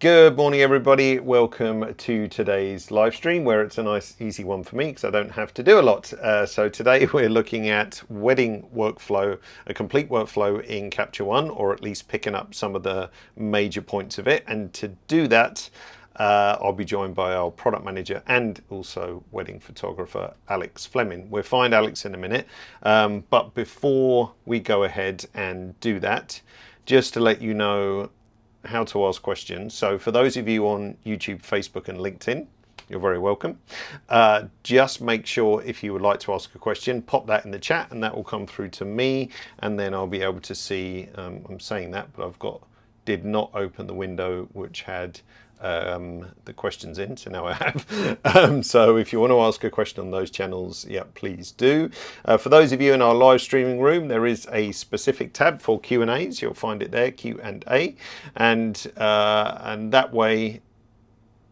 Good morning, everybody. Welcome to today's live stream, where it's a nice, easy one for me because I don't have to do a lot. So today we're looking at wedding workflow, a complete workflow in Capture One, or at least picking up some of the major points of it. And to do that, I'll be joined by our product manager and also wedding photographer, Alex Flemming. We'll find Alex in a minute. But before we go ahead and do that, just to let you know how to ask questions. So for those of you on YouTube, Facebook and LinkedIn, you're very welcome. Just make sure if you would like to ask a question, pop that in the chat and that will come through to me, and then I'll be able to see, I'm saying that, but did not open the window which had the questions in, so now I have. So if you want to ask a question on those channels, yeah, please do. For those of you in our live streaming room, there is a specific tab for Q&As. You'll find it there, Q&A, and that way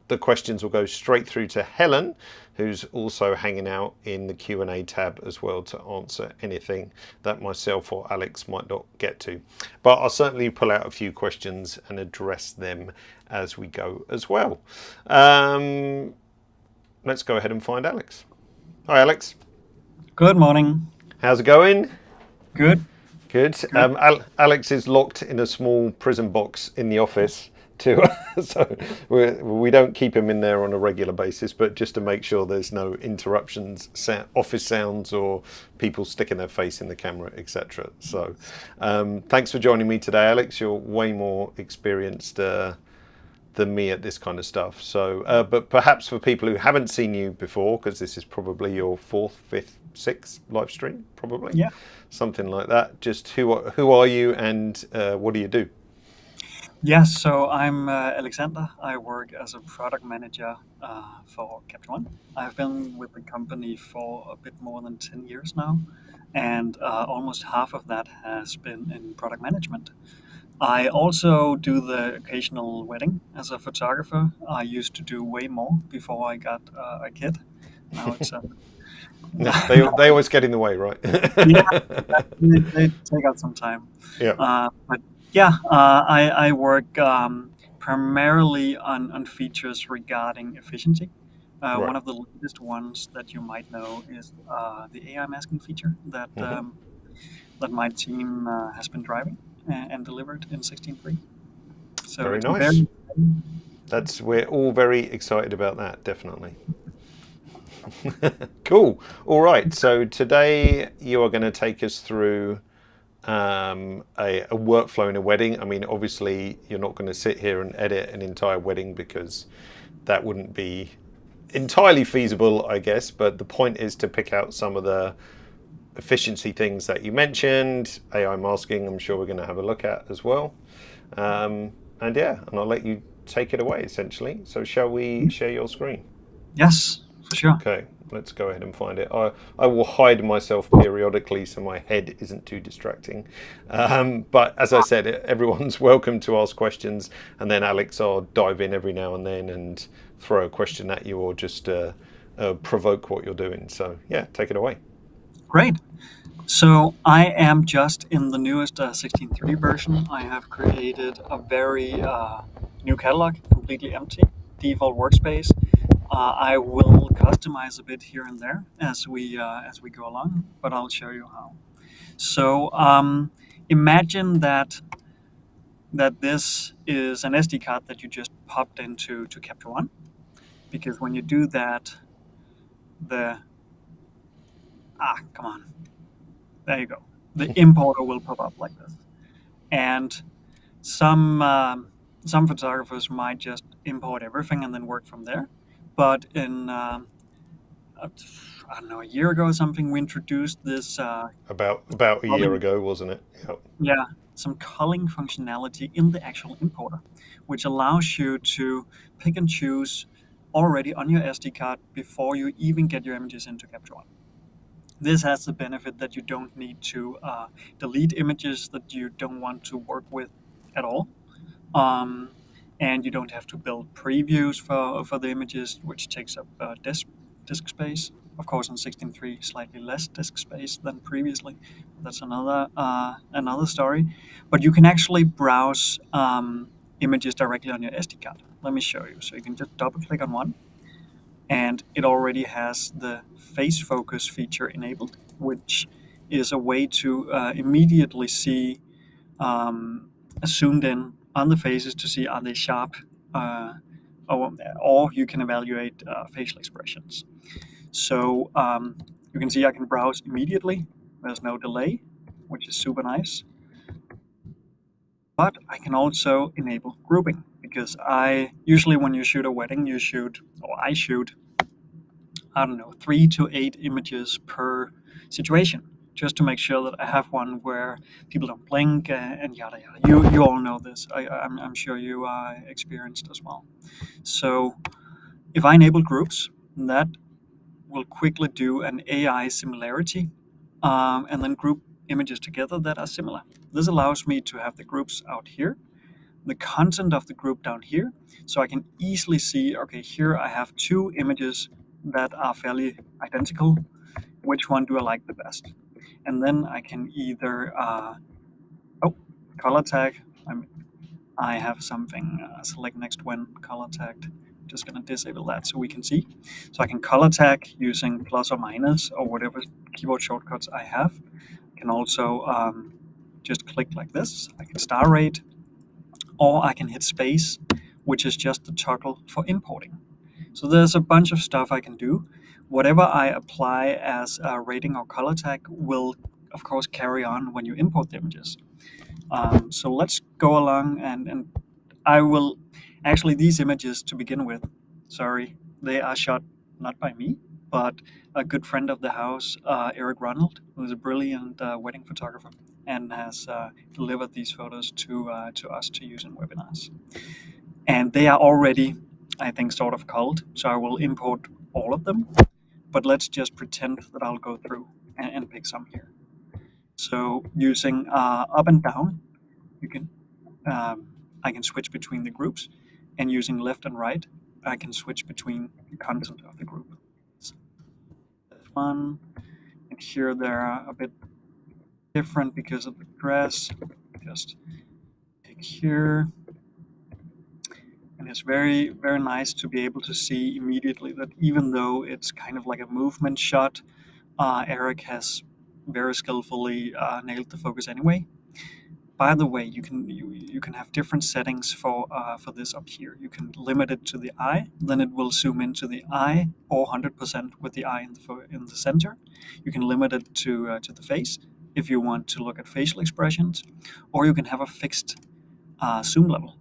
the questions will go straight through to Helen, who's also hanging out in the Q&A tab as well to answer anything that myself or Alex might not get to. But I'll certainly pull out a few questions and address them as we go as well. Let's go ahead and find Alex. Hi, Alex. Good morning. How's it going? Good. Good. Alex is locked in a small prison box in the office. So we don't keep him in there on a regular basis, but just to make sure there's no interruptions, office sounds, or people sticking their face in the camera, etc. So thanks for joining me today, Alex. You're way more experienced than me at this kind of stuff. So, but perhaps for people who haven't seen you before, because this is probably your 4th, 5th, 6th live stream, probably, yeah, something like that. Just who are you and what do you do? Yes, so I'm Alexander. I work as a product manager for Capture One. I've been with the company for a bit more than 10 years now, and almost half of that has been in product management. I also do the occasional wedding as a photographer. I used to do way more before I got a kid. Now it's they always get in the way, right? yeah, they take out some time. Yeah. But yeah, I work primarily on features regarding efficiency. Right. One of the latest ones that you might know is the AI masking feature that that my team has been driving and delivered in 16.3. So Very it's nice. We're all very excited about that, definitely. Cool. All right. So today you are going to take us through a workflow in a wedding. I mean, obviously you're not going to sit here and edit an entire wedding because that wouldn't be entirely feasible, I guess. But the point is to pick out some of the efficiency things that you mentioned. AI masking, I'm sure we're going to have a look at as well. And I'll let you take it away essentially. So shall we share your screen? Yes, for sure. Okay, let's go ahead and find it. I will hide myself periodically so my head isn't too distracting. But as I said, everyone's welcome to ask questions, and then Alex, I'll dive in every now and then and throw a question at you or just provoke what you're doing. So yeah, take it away. Great. So I am just in the newest 16.3 version. I have created a very new catalog, completely empty, default workspace. I will customize a bit here and there as we go along, but I'll show you how. So imagine that this is an SD card that you just popped into Capture One, because when you do that, come on, there you go. The importer will pop up like this, and some photographers might just import everything and then work from there. But in I don't know, a year ago or something, we introduced this about a year ago, wasn't it? Yep. Yeah, some culling functionality in the actual importer, which allows you to pick and choose already on your SD card before you even get your images into Capture One. This has the benefit that you don't need to delete images that you don't want to work with at all. And you don't have to build previews for the images, which takes up disk space. Of course, on 16.3, slightly less disk space than previously. That's another story. But you can actually browse images directly on your SD card. Let me show you. So you can just double click on one, and it already has the face focus feature enabled, which is a way to immediately see zoomed in on the faces to see are they sharp, uh, or you can evaluate facial expressions. So you can see I can browse immediately. There's no delay, which is super nice. But I can also enable grouping, because I usually, when you shoot a wedding, I shoot, I don't know, 3 to 8 images per situation, just to make sure that I have one where people don't blink and yada yada. You all know this. I'm sure you are experienced as well. So if I enable groups, that will quickly do an AI similarity, and then group images together that are similar. This allows me to have the groups out here, the content of the group down here, so I can easily see, okay, here I have 2 images that are fairly identical. Which one do I like the best? And then I can either, color tag. I have something, select next when color tagged. Just gonna disable that so we can see. So I can color tag using plus or minus or whatever keyboard shortcuts I have. I can also just click like this. I can star rate, or I can hit space, which is just the toggle for importing. So there's a bunch of stuff I can do. Whatever I apply as a rating or color tag will, of course, carry on when you import the images. So let's go along, and I will actually, these images to begin with, sorry, they are shot not by me, but a good friend of the house, Eric Ronald, who is a brilliant wedding photographer and has delivered these photos to us to use in webinars. And they are already, I think, sort of culled, so I will import all of them. But let's just pretend that I'll go through and pick some here. So using up and down, you can I can switch between the groups, and using left and right, I can switch between the content of the group. So there's one, and here they're a bit different because of the dress. Just pick here, and it's very, very nice to be able to see immediately that even though it's kind of like a movement shot, Eric has very skillfully nailed the focus anyway. By the way, you can have different settings for this up here. You can limit it to the eye, then it will zoom into the eye, or 100% with the eye in the center. You can limit it to the face if you want to look at facial expressions, or you can have a fixed zoom level,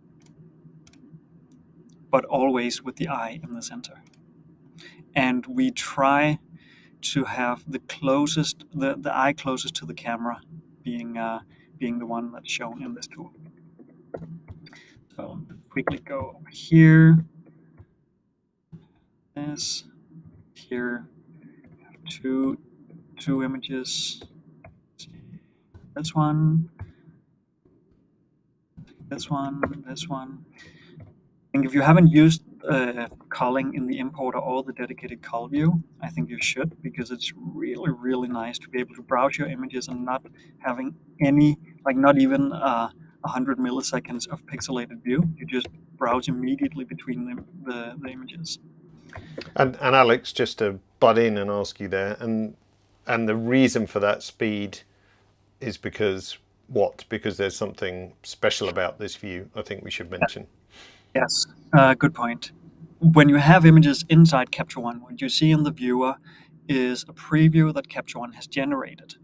but always with the eye in the center. And we try to have the eye closest to the camera being the one that's shown in this tool. So quickly go over here. This here, two images. This one, this one, this one. And if you haven't used culling in the importer or the dedicated cull view, I think you should, because it's really, really nice to be able to browse your images and not having any, like not even 100 milliseconds of pixelated view. You just browse immediately between the images. And Alex, just to butt in and ask you there, and the reason for that speed is because what? Because there's something special about this view, I think we should mention. Yes, good point. When you have images inside Capture One, what you see in the viewer is a preview that Capture One has generated.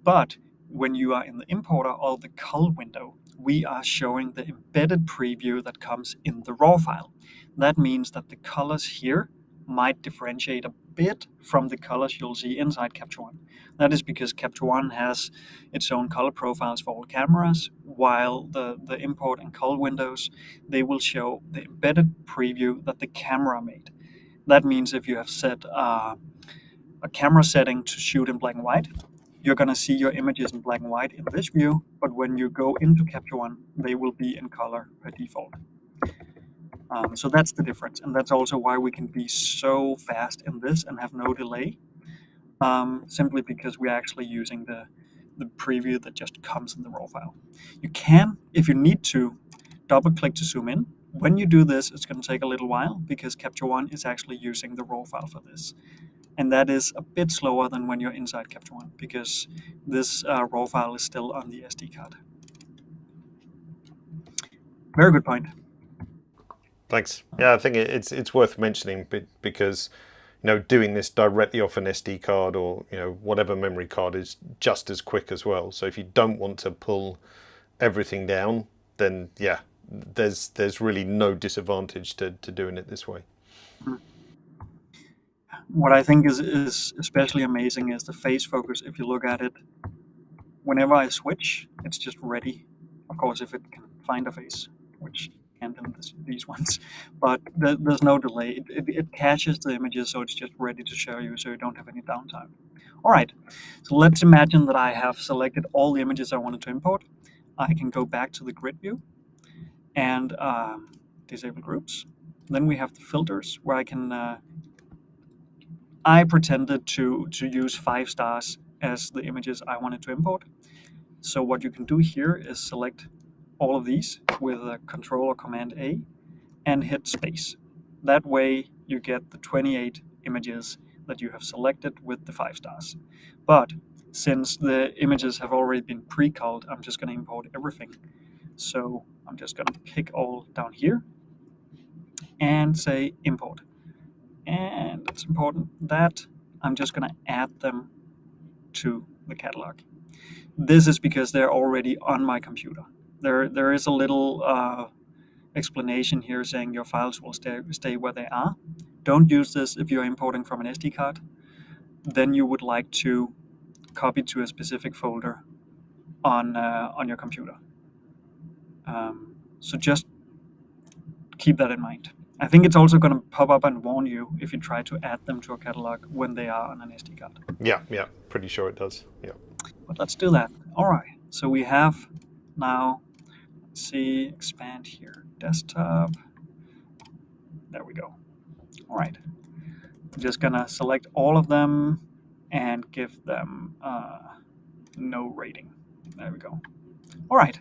But when you are in the importer or the cull window, we are showing the embedded preview that comes in the raw file. That means that the colors here might differentiate a bit from the colors you'll see inside Capture One. That is because Capture One has its own color profiles for all cameras, while the import and cull windows, they will show the embedded preview that the camera made. That means if you have set a camera setting to shoot in black and white, you're going to see your images in black and white in this view, but when you go into Capture One, they will be in color by default. So that's the difference, and that's also why we can be so fast in this and have no delay, simply because we're actually using the preview that just comes in the raw file. You can, if you need to, double click to zoom in. When you do this, it's going to take a little while because Capture One is actually using the raw file for this. And that is a bit slower than when you're inside Capture One because this raw file is still on the SD card. Very good point. Thanks. Yeah, I think it's worth mentioning because doing this directly off an SD card or whatever memory card is just as quick as well. So if you don't want to pull everything down, then yeah, there's really no disadvantage to doing it this way. What I think is especially amazing is the phase focus. If you look at it, whenever I switch, it's just ready. Of course, if it can find a face, which can't in these ones, but there's no delay. It caches the images, so it's just ready to show you, so you don't have any downtime. All right, so let's imagine that I have selected all the images I wanted to import. I can go back to the grid view and disable groups. Then we have the filters where I pretended to use 5 stars as the images I wanted to import. So what you can do here is select all of these with Control or Command A and hit space. That way you get the 28 images that you have selected with the 5 stars. But since the images have already been pre-culled, I'm just going to import everything. So I'm just going to pick all down here and say import. And it's important that I'm just going to add them to the catalog. This is because they're already on my computer. There is a little explanation here saying your files will stay where they are. Don't use this if you're importing from an SD card. Then you would like to copy to a specific folder on your computer. So just keep that in mind. I think it's also going to pop up and warn you if you try to add them to a catalog when they are on an SD card. Yeah, pretty sure it does. Yeah. But let's do that. All right. So we have now, let's see, expand here, desktop. There we go. All right. I'm just going to select all of them and give them no rating. There we go. All right.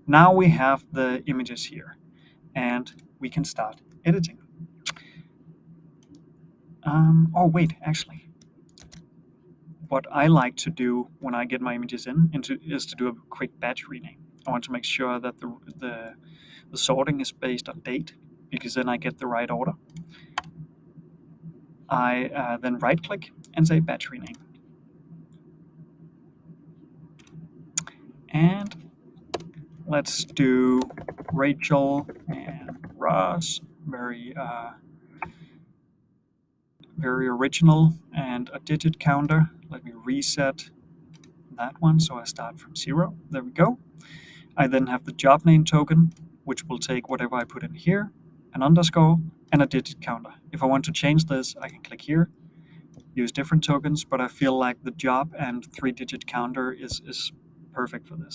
Now we have the images here and we can start editing. Oh, wait, actually. What I like to do when I get my images is to do a quick batch rename. I want to make sure that the sorting is based on date, because then I get the right order. I then right-click and say batch rename. And let's do Rachel and Ross. Very original, and a digit counter. Let me reset that one so I start from 0. There we go. I then have the job name token, which will take whatever I put in here, an underscore, and a digit counter. If I want to change this, I can click here, use different tokens, but I feel like the job and 3-digit counter is perfect for this.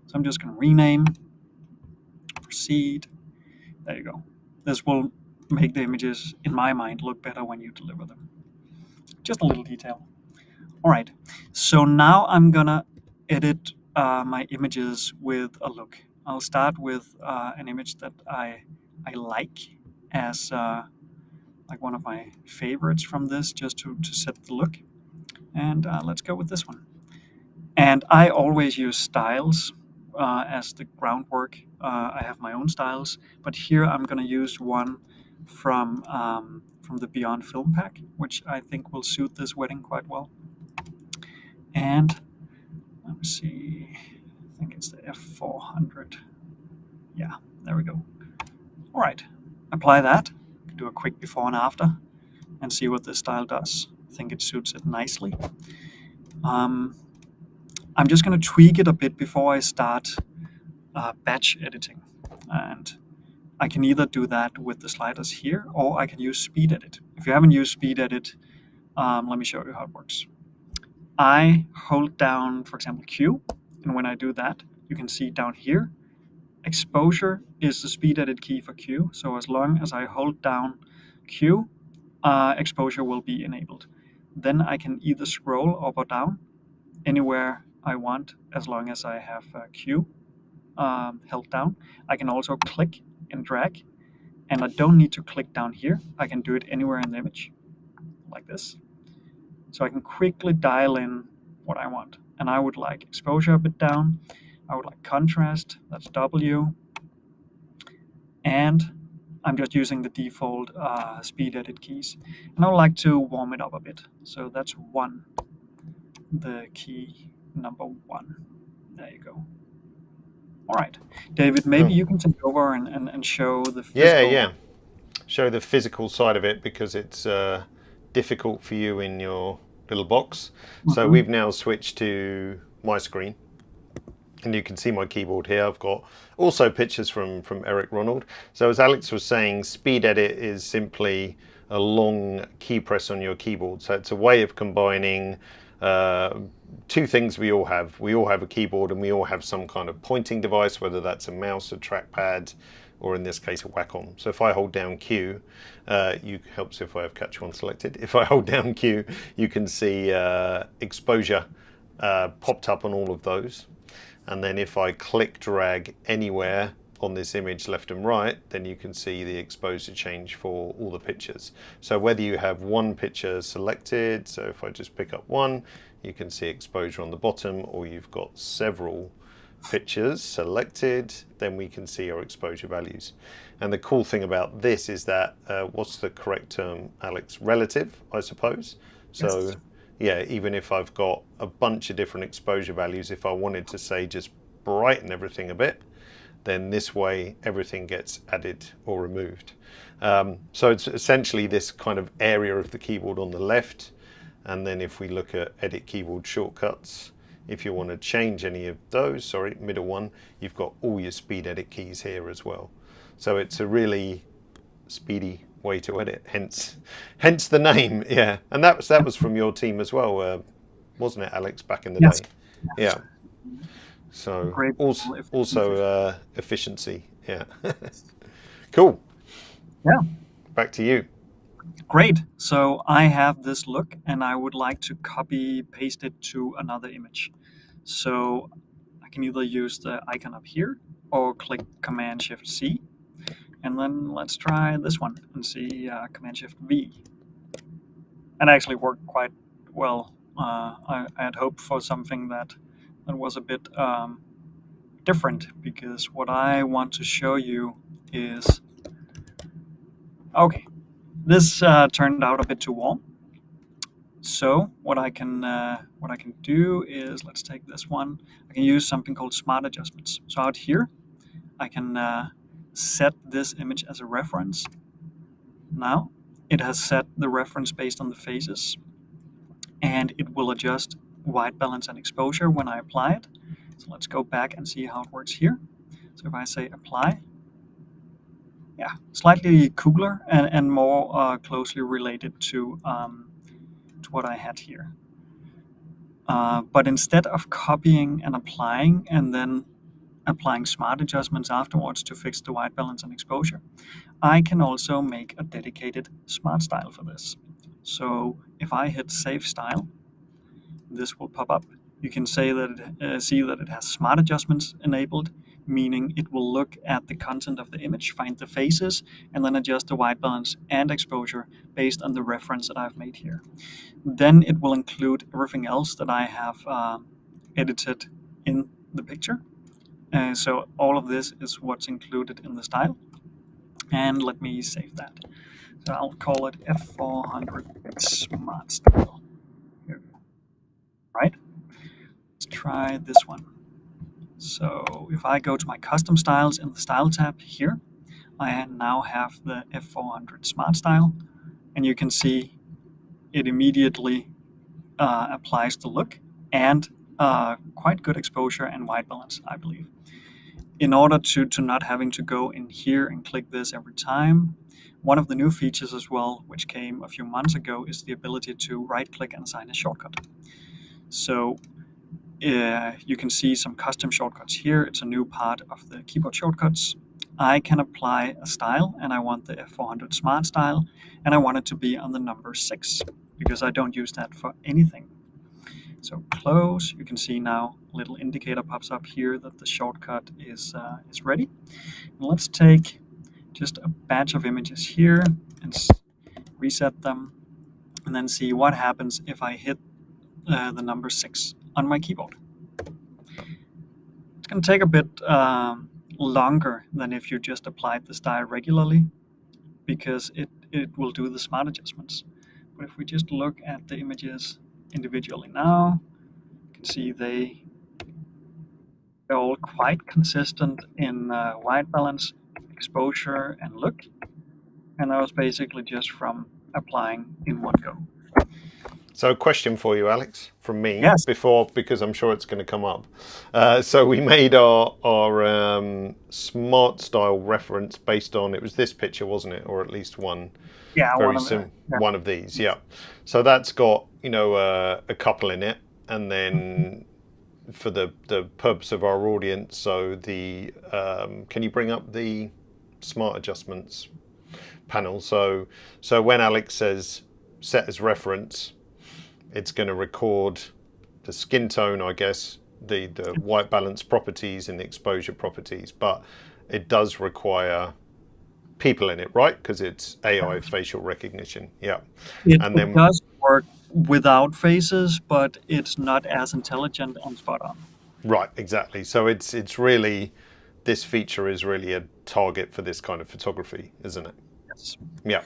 So I'm just going to rename, proceed. There you go. This will make the images, in my mind, look better when you deliver them. Just a little detail. All right, so now I'm gonna edit my images with a look. I'll start with an image that I like as like one of my favorites from this, just to set the look. And let's go with this one. And I always use styles as the groundwork. I have my own styles, but here I'm going to use one from the Beyond Film Pack, which I think will suit this wedding quite well. And let me see, I think it's the F400. Yeah, there we go. All right, apply that, do a quick before and after, and see what this style does. I think it suits it nicely. I'm just going to tweak it a bit before I start batch editing. And I can either do that with the sliders here, or I can use speed edit. If you haven't used speed edit, let me show you how it works. I hold down, for example, Q, and when I do that, you can see down here, exposure is the speed edit key for Q. So as long as I hold down Q, exposure will be enabled. Then I can either scroll up or down anywhere I want, as long as I have Q. held down, I can also click and drag, and I don't need to click down here. I can do it anywhere in the image, like this. So I can quickly dial in what I want. And I would like exposure a bit down. I would like contrast, that's W. And I'm just using the default speed edit keys. And I would like to warm it up a bit. So that's 1, the key number 1. There you go. All right, David, maybe Cool. you can take over and show the Yeah, physical. yeah. Show the physical side of it because it's difficult for you in your little box. So Mhm. we've now switched to my screen, and you can see my keyboard here. I've got also pictures from Eric Ronald. So as Alex was saying, speed edit is simply a long key press on your keyboard. So it's a way of combining two things we all have. We all have a keyboard and we all have some kind of pointing device, whether that's a mouse, a trackpad, or in this case a Wacom. So if I hold down Q, helps if I have catch one selected. If I hold down Q, you can see exposure popped up on all of those. And then if I click drag anywhere on this image left and right, then you can see the exposure change for all the pictures. So whether you have one picture selected, so if I just pick up one, you can see exposure on the bottom, or you've got several pictures selected, then we can see our exposure values. And the cool thing about this is that, what's the correct term, Alex? Relative, I suppose. So Yes. yeah, even if I've got a bunch of different exposure values, if I wanted to say just brighten everything a bit, then this way everything gets added or removed. So it's essentially this kind of area of the keyboard on the left. And then if we look at edit keyboard shortcuts, if you want to change any of those, sorry, middle one, you've got all your speed edit keys here as well. So it's a really speedy way to edit, hence the name. Yeah, and that was from your team as well, wasn't it, Alex, back in the Yes. day? Yeah. So Great. also efficiency. Yeah. Cool. Yeah. Back to you. Great. So I have this look and I would like to copy paste it to another image. So I can either use the icon up here or click Command Shift C. And then let's try this one and see Command Shift V. And actually worked quite well. I had hoped for something that was a bit different, because what I want to show you is, okay, this turned out a bit too warm. So what I can do is, let's take this one. I can use something called smart adjustments. So out here, I can set this image as a reference. Now it has set the reference based on the faces, and it will adjust white balance and exposure when I apply it. So let's go back and see how it works here. So if I say apply, yeah, slightly cooler and more closely related to what I had here. But instead of copying and applying and then applying smart adjustments afterwards to fix the white balance and exposure, I can also make a dedicated smart style for this. So if I hit save style, this will pop up. You can say that see that it has smart adjustments enabled, meaning it will look at the content of the image, find the faces, and then adjust the white balance and exposure based on the reference that I've made here. Then it will include everything else that I have edited in the picture. So all of this is what's included in the style. And let me save that. So I'll call it F400 Smart Style. Here. Right? Let's try this one. So if I go to my custom styles in the style tab here, I now have the F400 Smart Style, and you can see it immediately applies the look and quite good exposure and white balance, I believe. In order to not having to go in here and click this every time, one of the new features as well, which came a few months ago, is the ability to right-click and assign a shortcut. So you can see some custom shortcuts here. It's a new part of the keyboard shortcuts. I can apply a style, and I want the F400 Smart Style, and I want it to be on the number 6, because I don't use that for anything. So close. You can see now a little indicator pops up here that the shortcut is ready. And let's take just a batch of images here and reset them, and then see what happens if I hit the number 6 on my keyboard. It's going to take a bit longer than if you just applied the style regularly, because it will do the smart adjustments. But if we just look at the images individually now, you can see they're all quite consistent in white balance, exposure, and look. And that was basically just from applying in one go. So, a question for you, Alex, from me Yes. before, because I'm sure it's going to come up. So we made our smart style reference based on, it was this picture, wasn't it, or at least one? Yeah, Very one of these, yeah. So that's got a couple in it, and then for the purpose of our audience, so the can you bring up the smart adjustments panel? So when Alex says set as reference, it's going to record the skin tone, I guess, the white balance properties and the exposure properties, but it does require people in it, right? Because it's AI facial recognition. Yeah. It does work without faces, but it's not as intelligent and spot on. Right, exactly. So it's really, this feature is really a target for this kind of photography, isn't it? Yes. Yeah.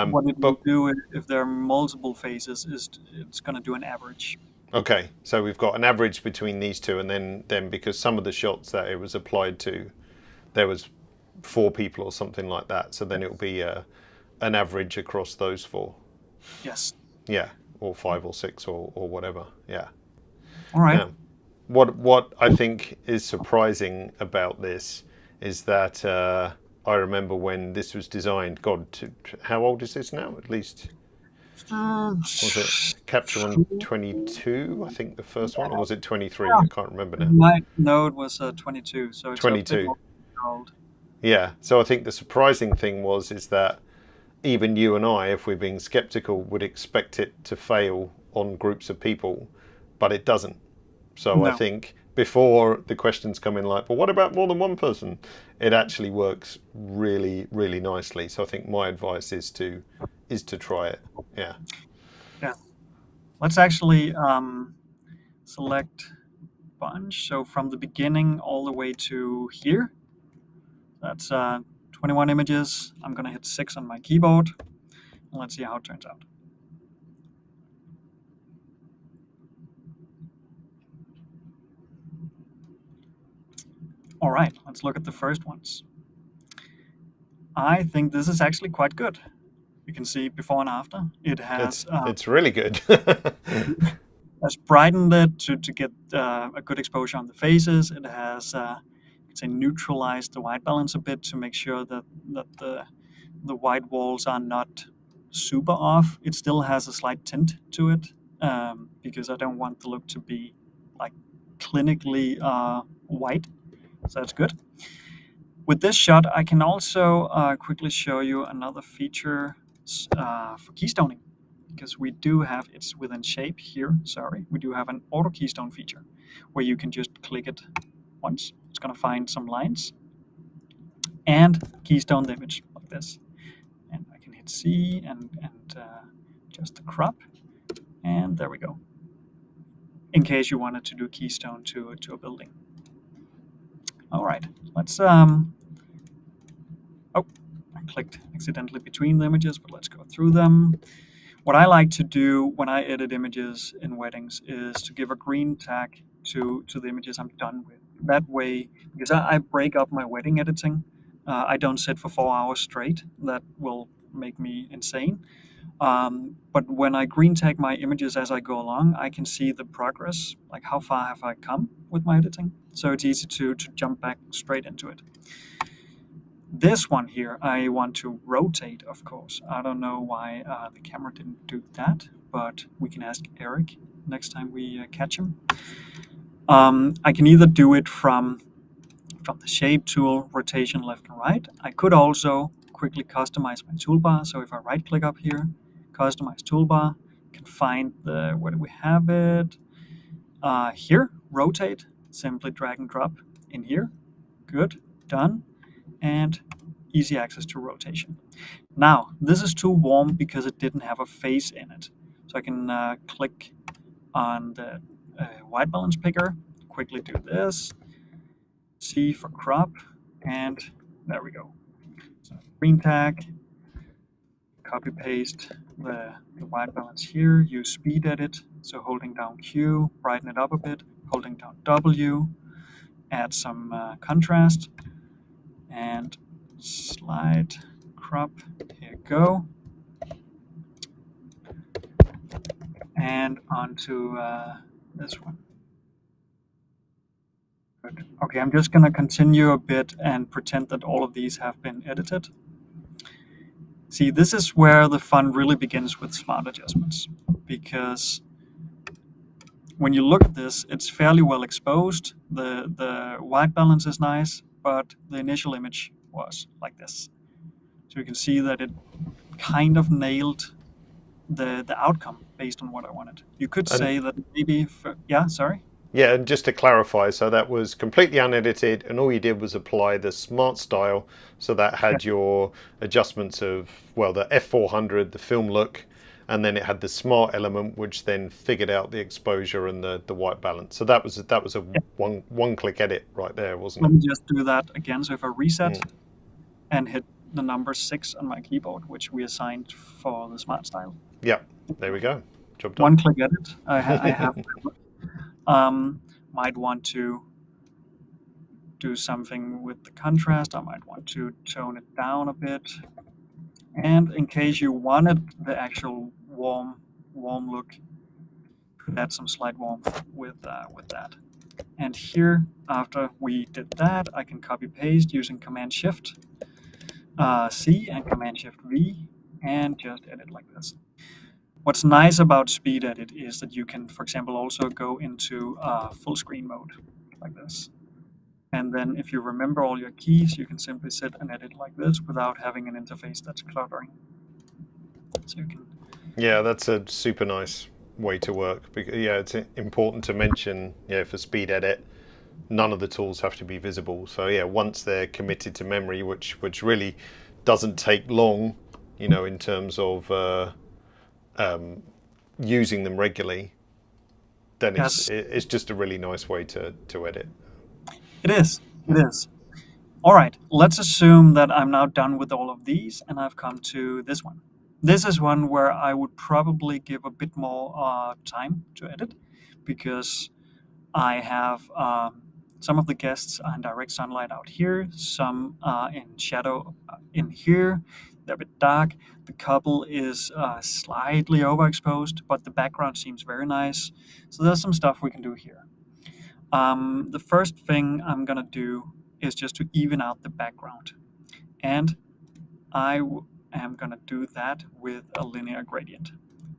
What it will do if there are multiple faces is it's going to do an average. Okay, so we've got an average between these two, and then because some of the shots that it was applied to, there was 4 people or something like that, so then it'll be an average across those 4. Yes. Yeah, or 5 or 6 or whatever. Yeah. All right. Yeah. What I think is surprising about this is that I remember when this was designed. God, how old is this now? At least was it Capture One 22? I think the first one, or was it 23? I can't remember now. No, it was 22. So it's 22. Old. Yeah. So I think the surprising thing is that even you and I, if we're being skeptical, would expect it to fail on groups of people, but it doesn't. So no. I think before the questions come in like, well, what about more than one person? It actually works really, really nicely. So I think my advice is to try it. Yeah. Yeah. Let's actually select bunch. So from the beginning all the way to here, that's 21 images. I'm going to hit 6 on my keyboard. And let's see how it turns out. All right, let's look at the first ones. I think this is actually quite good. You can see before and after. It has. It's really good. Has brightened it to get a good exposure on the faces. It has, say, neutralized the white balance a bit to make sure that the white walls are not super off. It still has a slight tint to it because I don't want the look to be like clinically white. So that's good. With this shot, I can also quickly show you another feature for keystoning, because we do have, it's within shape here, sorry, we do have an auto keystone feature where you can just click it once. It's going to find some lines and keystone the image like this. And I can hit C and just the crop, and there we go. In case you wanted to do keystone to a building. All right, let's oh, I clicked accidentally between the images, but let's go through them. What I like to do when I edit images in weddings is to give a green tag to the images I'm done with. That way, because I break up my wedding editing, I don't sit for 4 hours straight. That will make me insane. But when I green tag my images as I go along, I can see the progress, like how far have I come with my editing. So it's easy to jump back straight into it. This one here, I want to rotate, of course. I don't know why the camera didn't do that, but we can ask Eric next time we catch him. I can either do it from the shape tool, rotation left and right. I could also quickly customize my toolbar. So if I right click up here, customize toolbar, can find where do we have it? Here, rotate, simply drag and drop in here. Good, done, and easy access to rotation. Now, this is too warm because it didn't have a face in it. So I can click on the white balance picker, quickly do this, C for crop, and there we go. So green tag, copy paste the white balance here, use speed edit, so holding down Q, brighten it up a bit, holding down W, add some contrast, and slide crop, here you go. And onto this one. Good. Okay, I'm just gonna continue a bit and pretend that all of these have been edited. See, this is where the fun really begins with smart adjustments, because when you look at this, it's fairly well exposed. The white balance is nice, but the initial image was like this. So you can see that it kind of nailed the outcome based on what I wanted. You could say that maybe, yeah, sorry? Yeah, and just to clarify, so that was completely unedited, and all you did was apply the smart style. So that Yeah. had your adjustments of, well, the F400, the film look, and then it had the smart element, which then figured out the exposure and the white balance. So that was a Yeah. one click edit right there, wasn't Let it? me just do that again. So if I reset and hit the number 6 on my keyboard, which we assigned for the smart style. Yeah, there we go. Job done. One click edit. I have might want to do something with the contrast. I might want to tone it down a bit. And in case you wanted the actual warm look, could add some slight warmth with that. And here, after we did that, I can copy paste using Command Shift C and Command Shift V, and just edit like this. What's nice about speed edit is that you can, for example, also go into full screen mode like this. And then if you remember all your keys, you can simply sit and edit like this without having an interface that's cluttering. So you can. Yeah, that's a super nice way to work. Because, yeah, it's important to mention, for speed edit, none of the tools have to be visible. So yeah, once they're committed to memory, which really doesn't take long, in terms of using them regularly, then Yes, it's just a really nice way to edit. it is. It is. All right, let's assume that I'm now done with all of these and I've come to this one. This is one where I would probably give a bit more time to edit, because I have some of the guests are in direct sunlight out here, some in shadow in here. They're a bit dark. The couple is slightly overexposed, but the background seems very nice. So there's some stuff we can do here. The first thing I'm gonna do is just to even out the background. And I am gonna do that with a linear gradient.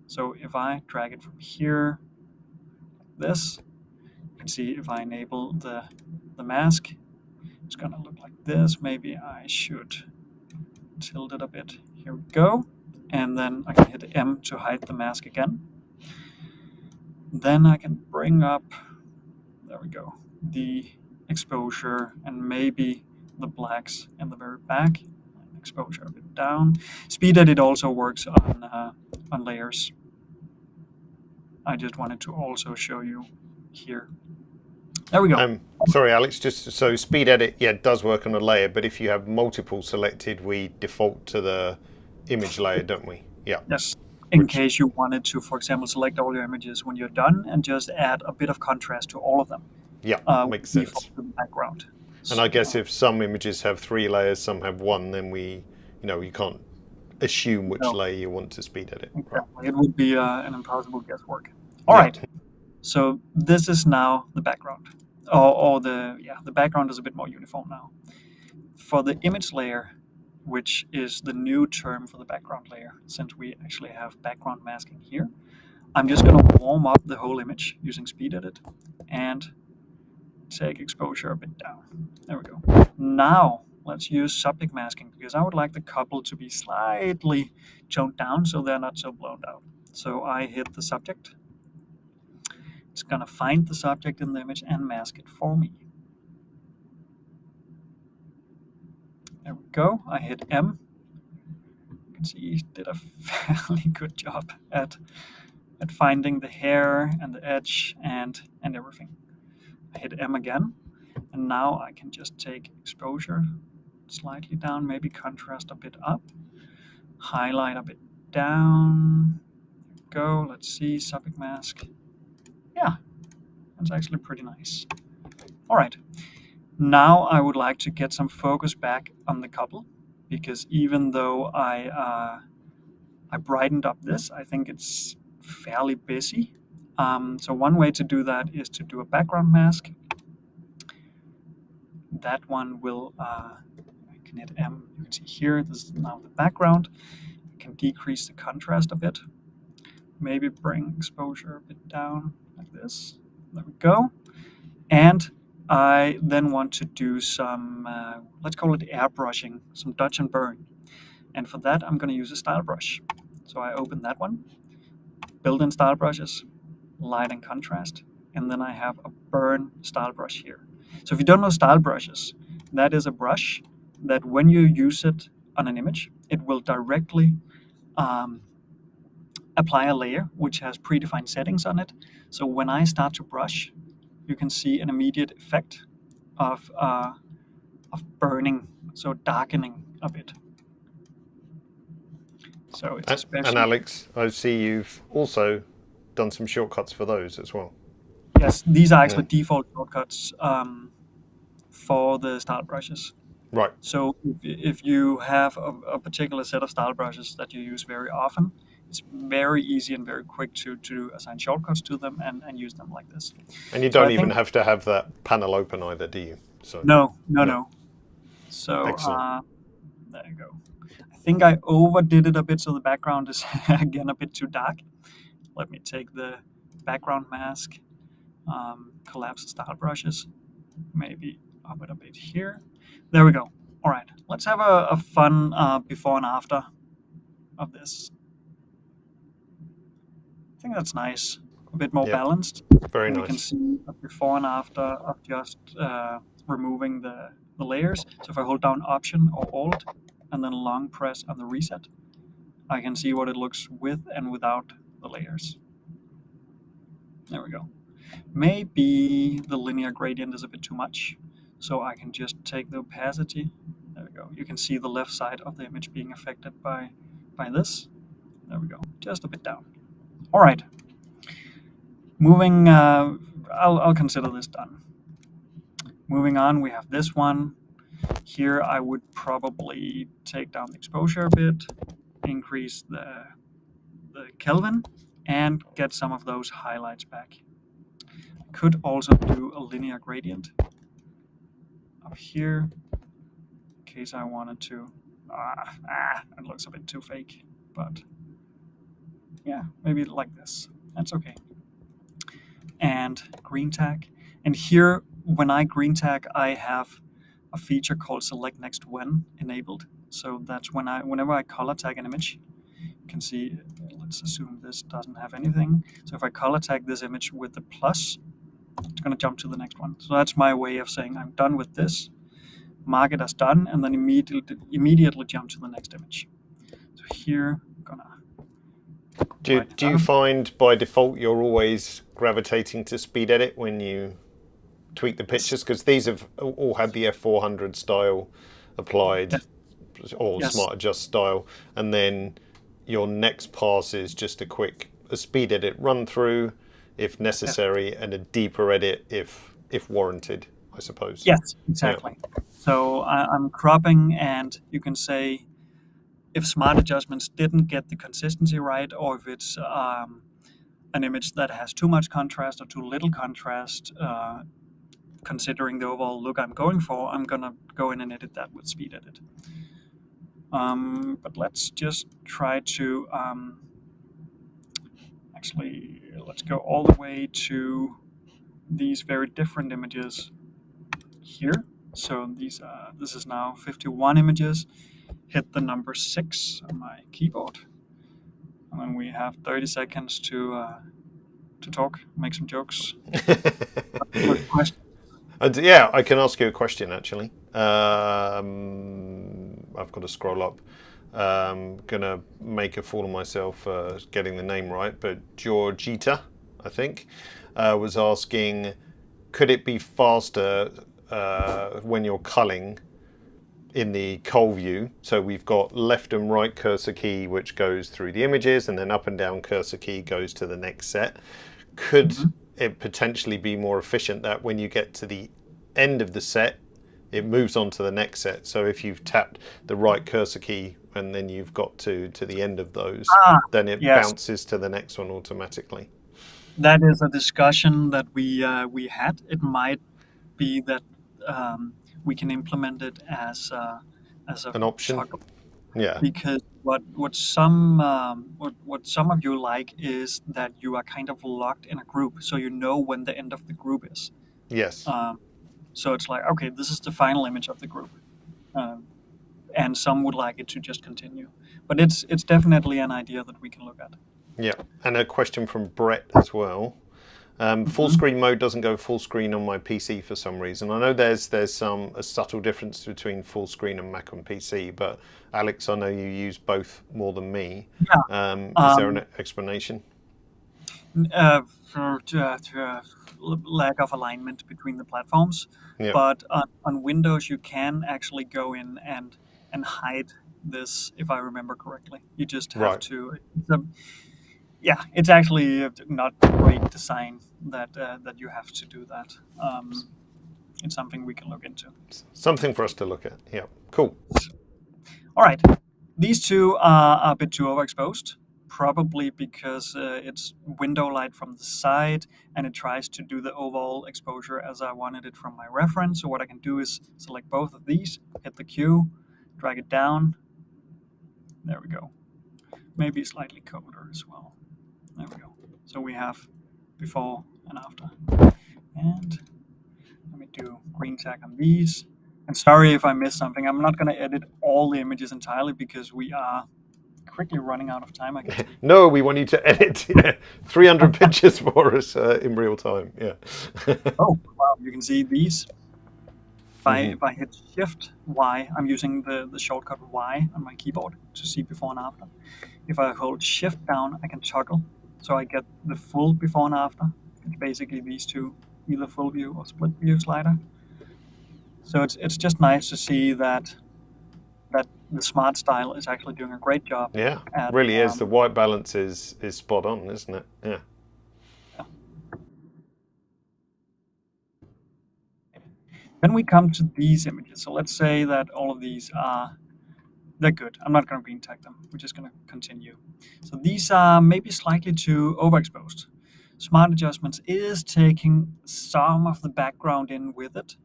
So if I drag it from here, this, you can see if I enable the mask, it's gonna look like this. Maybe I should tilt it a bit. Here we go. And then I can hit M to hide the mask again. Then I can bring up, there we go, the exposure and maybe the blacks in the very back. Exposure a bit down. Speed edit also works on layers. I just wanted to also show you here. There we go. Sorry, Alex. Just so speed edit, yeah, it does work on a layer, but if you have multiple selected, we default to the image layer, don't we? Yeah. Yes. In case you wanted to, for example, select all your images when you're done and just add a bit of contrast to all of them. Yeah, makes Default sense. to the background. And I guess if some images have 3 layers, some have 1, then you can't assume which layer you want to speed edit. Exactly. Right. It would be an impossible guesswork. All right. So this is now the background, or the background is a bit more uniform now. For the image layer, which is the new term for the background layer, since we actually have background masking here, I'm just going to warm up the whole image using speed edit and take exposure a bit down. There we go. Now let's use subject masking, because I would like the couple to be slightly toned down so they're not so blown out. So I hit the subject, It's going to find the subject in the image and mask it for me. There we go. I hit M. You can see it did a fairly good job at finding the hair and the edge and everything. I hit M again, and now I can just take exposure slightly down, maybe contrast a bit up, highlight a bit down. Go. Let's see, subject mask. Yeah, that's actually pretty nice. All right. Now I would like to get some focus back on the couple, because even though I brightened up this, I think it's fairly busy. So one way to do that is to do a background mask. That one will, I can hit M. You can see here, this is now the background. I can decrease the contrast a bit. Maybe bring exposure a bit down like this. There we go. And I then want to do some, let's call it airbrushing, some dodge and burn. And for that, I'm going to use a style brush. So I open that one, built-in style brushes, light and contrast, and then I have a burn style brush here. So if you don't know style brushes, that is a brush that when you use it on an image, it will directly apply a layer which has predefined settings on it. So when I start to brush, you can see an immediate effect of burning, so darkening a bit. So it's especially... And Alex, I see you've also done some shortcuts for those as well. Yes, these are actually default shortcuts for the style brushes. Right. So if you have a particular set of style brushes that you use very often, it's very easy and very quick to assign shortcuts to them and use them like this. And you don't even have to have that panel open either, do you? So No. So there you go. I think I overdid it a bit, so the background is again a bit too dark. Let me take the background mask, collapse the style brushes, maybe up it a bit here. There we go. All right, let's have a fun before and after of this. I think that's nice. A bit more balanced. Very nice. We can see a before and after of just removing the layers. So if I hold down Option or Alt and then long press on the reset, I can see what it looks with and without the layers. There we go. Maybe the linear gradient is a bit too much, so I can just take the opacity. There we go. You can see the left side of the image being affected by this. There we go. Just a bit down. All right. Moving, I'll consider this done. Moving on, we have this one. Here I would probably take down the exposure a bit, increase the Kelvin, and get some of those highlights back. I could also do a linear gradient up here, in case I wanted to. It looks a bit too fake, but yeah, maybe like this. That's okay. And green tag. And here, when I green tag, I have a feature called Select Next When enabled. So that's whenever I color tag an image, you can see, let's assume this doesn't have anything. So if I color tag this image with the plus, it's going to jump to the next one. So that's my way of saying I'm done with this, mark it as done, and then immediately jump to the next image. So here, I'm going to... Do you find by default you're always gravitating to speed edit when you tweak the pictures? Because these have all had the F400 style applied, or Smart Adjust style, and then your next pass is just a speed edit run through if necessary, and a deeper edit if warranted, I suppose. Yes, exactly. Yeah. So I'm cropping, and you can say if smart adjustments didn't get the consistency right, or if it's an image that has too much contrast or too little contrast, considering the overall look I'm going for, I'm going to go in and edit that with speed edit. But let's just try to... Actually, let's go all the way to these very different images here. So this is now 51 images. Hit the number 6 on my keyboard. And then we have 30 seconds to to talk, make some jokes. Question. Yeah, I can ask you a question actually. I've got to scroll up. Gonna make a fool of myself getting the name right, but Georgita, I think, was asking, could it be faster when you're culling in the cull view? So we've got left and right cursor key which goes through the images, and then up and down cursor key goes to the next set. Could it potentially be more efficient that when you get to the end of the set, it moves on to the next set? So if you've tapped the right cursor key and then you've got to the end of those, then it Yes, bounces to the next one automatically. that is a discussion that we had. It might be that we can implement it as a An option? toggle, Yeah. because what some of you like is that you are kind of locked in a group, so you know when the end of the group is. Yes. So it's like, okay, this is the final image of the group, um, and some would like it to just continue. But it's definitely an idea that we can look at. Yeah. And a question from Brett as well. Full Hmm. screen mode doesn't go full screen on my PC for some reason. I know there's a subtle difference between full screen and Mac on PC, but Alex, I know you use both more than me. Yeah. Is there an Um, explanation? for lack of alignment between the platforms. Yeah. But on Windows, you can actually go in and hide this, if I remember correctly. You just have Right. to. Yeah, it's actually not great design that you have to do that. It's something we can look into. Something for us to look at. Yeah. Cool. All right, these two are a bit too overexposed, probably because it's window light from the side and it tries to do the overall exposure as I wanted it from my reference. So what I can do is select both of these, hit the Q, drag it down. There we go. Maybe slightly colder as well. There we go. So we have before and after. And let me do green tag on these. And sorry if I missed something. I'm not going to edit all the images entirely because we are quickly running out of time, I can see. No, we want you to edit 300 pictures for us in real time. Yeah. Oh, wow. You can see these. Mhm. If I hit Shift Y, I'm using the shortcut Y on my keyboard to see before and after. If I hold Shift down, I can toggle. So I get the full before and after. It's basically these two, either full view or split view slider. So it's just nice to see that the smart style is actually doing a great job Yeah, at really is. The white balance is spot on, isn't it? Yeah. Then we come to these images. So let's say that all of these they're good. I'm not going to green tag them. We're just going to continue. So these are maybe slightly too overexposed. Smart Adjustments is taking some of the background in with it.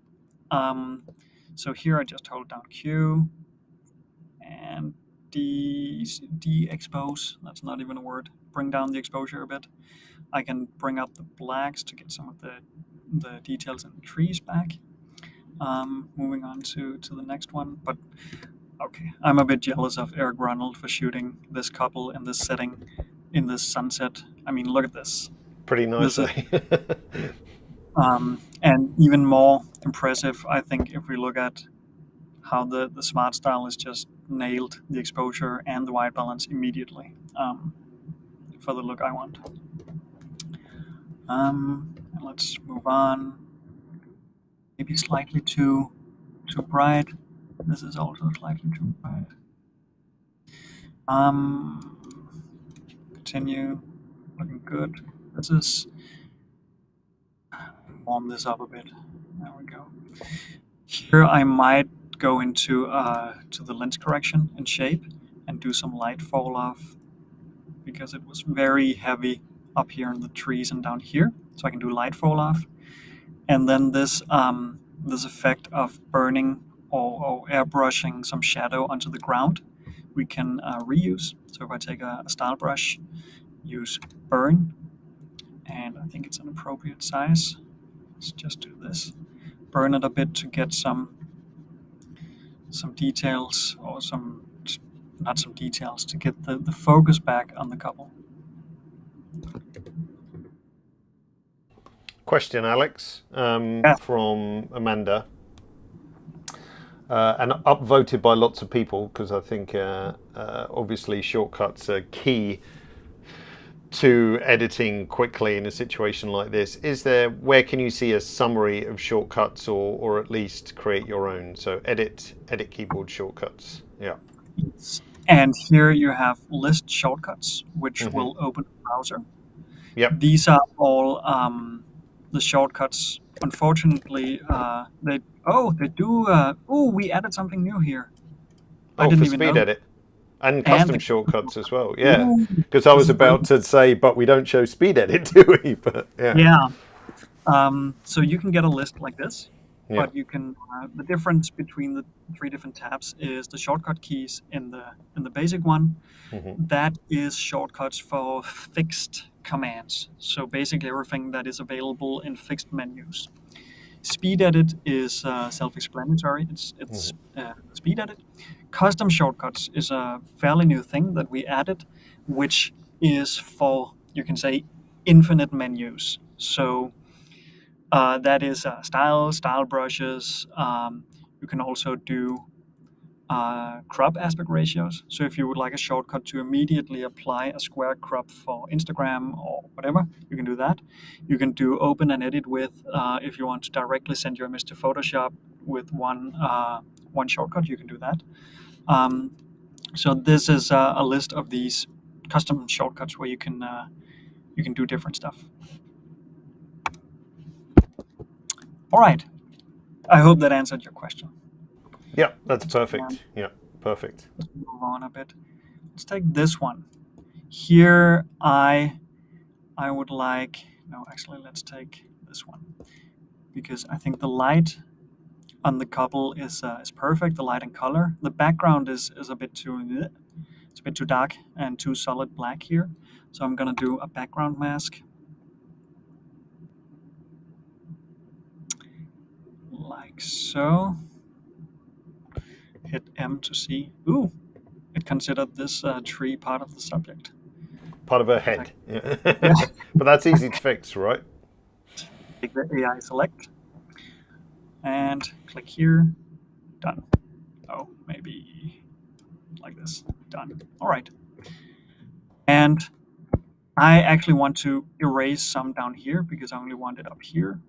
So here I just hold down Q and de-expose. That's not even a word. Bring down the exposure a bit. I can bring up the blacks to get some of the details in the trees back. Moving on to the next one, but okay, I'm a bit jealous of Eric Ronald for shooting this couple in this setting, in this sunset. I mean, look at this. Pretty This nice, is, eh? and even more impressive, I think, if we look at how the smart style is just nailed the exposure and the white balance immediately for the look I want. And let's move on. Maybe slightly too bright. This is also slightly too bright. Continue. Looking good. This is warm this up a bit. There we go. Here I might go into to the lens correction and shape and do some light fall off because it was very heavy up here in the trees and down here. So I can do light fall off, and then this effect of burning or airbrushing some shadow onto the ground, we can reuse. So if I take a style brush, use burn, and I think it's an appropriate size. Let's just do this. Burn it a bit to get some details, or some, not some details, to get the focus back on the couple. question, Alex, Yeah. from Amanda. And upvoted by lots of people because I think obviously shortcuts are key to editing quickly in a situation like this. Where can you see a summary of shortcuts or at least create your own? So edit keyboard shortcuts. Yeah. And here you have list shortcuts, which Mm-hmm. will open the browser. Yep. These are all the shortcuts. Unfortunately, they do. We added something new here. I Oh, didn't for even speed know. edit. And And custom the, shortcuts as well, yeah. ooh, Because I this was is about brilliant. to say, but we don't show speed edit, do we? But yeah, Yeah. So you can get a list like this, yeah. but you can. The difference between the three different tabs is the shortcut keys in the basic one. Hmm. That is shortcuts for fixed commands. So basically everything that is available in fixed menus. Speed edit is self-explanatory. It's speed edit. Custom shortcuts is a fairly new thing that we added, which is for, you can say, infinite menus. So that is style brushes. You can also do crop aspect ratios. So if you would like a shortcut to immediately apply a square crop for Instagram or whatever, you can do that. You can do open and edit with if you want to directly send your image to Photoshop with one shortcut, you can do that. Um, so this is a list of these custom shortcuts where you can do different stuff. All right. I hope that answered your question. Yeah, that's Let's, perfect. Yeah, perfect. let's move on a bit. Let's take this one. Here I would like, no, actually, let's take this one because I think the light on the couple is perfect. The light and color. The background is a bit too, it's a bit too dark and too solid black here. So I'm gonna do a background mask like so. Hit M to see. Ooh, it considered this tree part of the subject. Part of her Perfect. head. Yeah. Yeah. But that's easy to fix, right? Take the AI select and click here. Done. Oh, maybe like this. Done. All right. And I actually want to erase some down here because I only want it up here.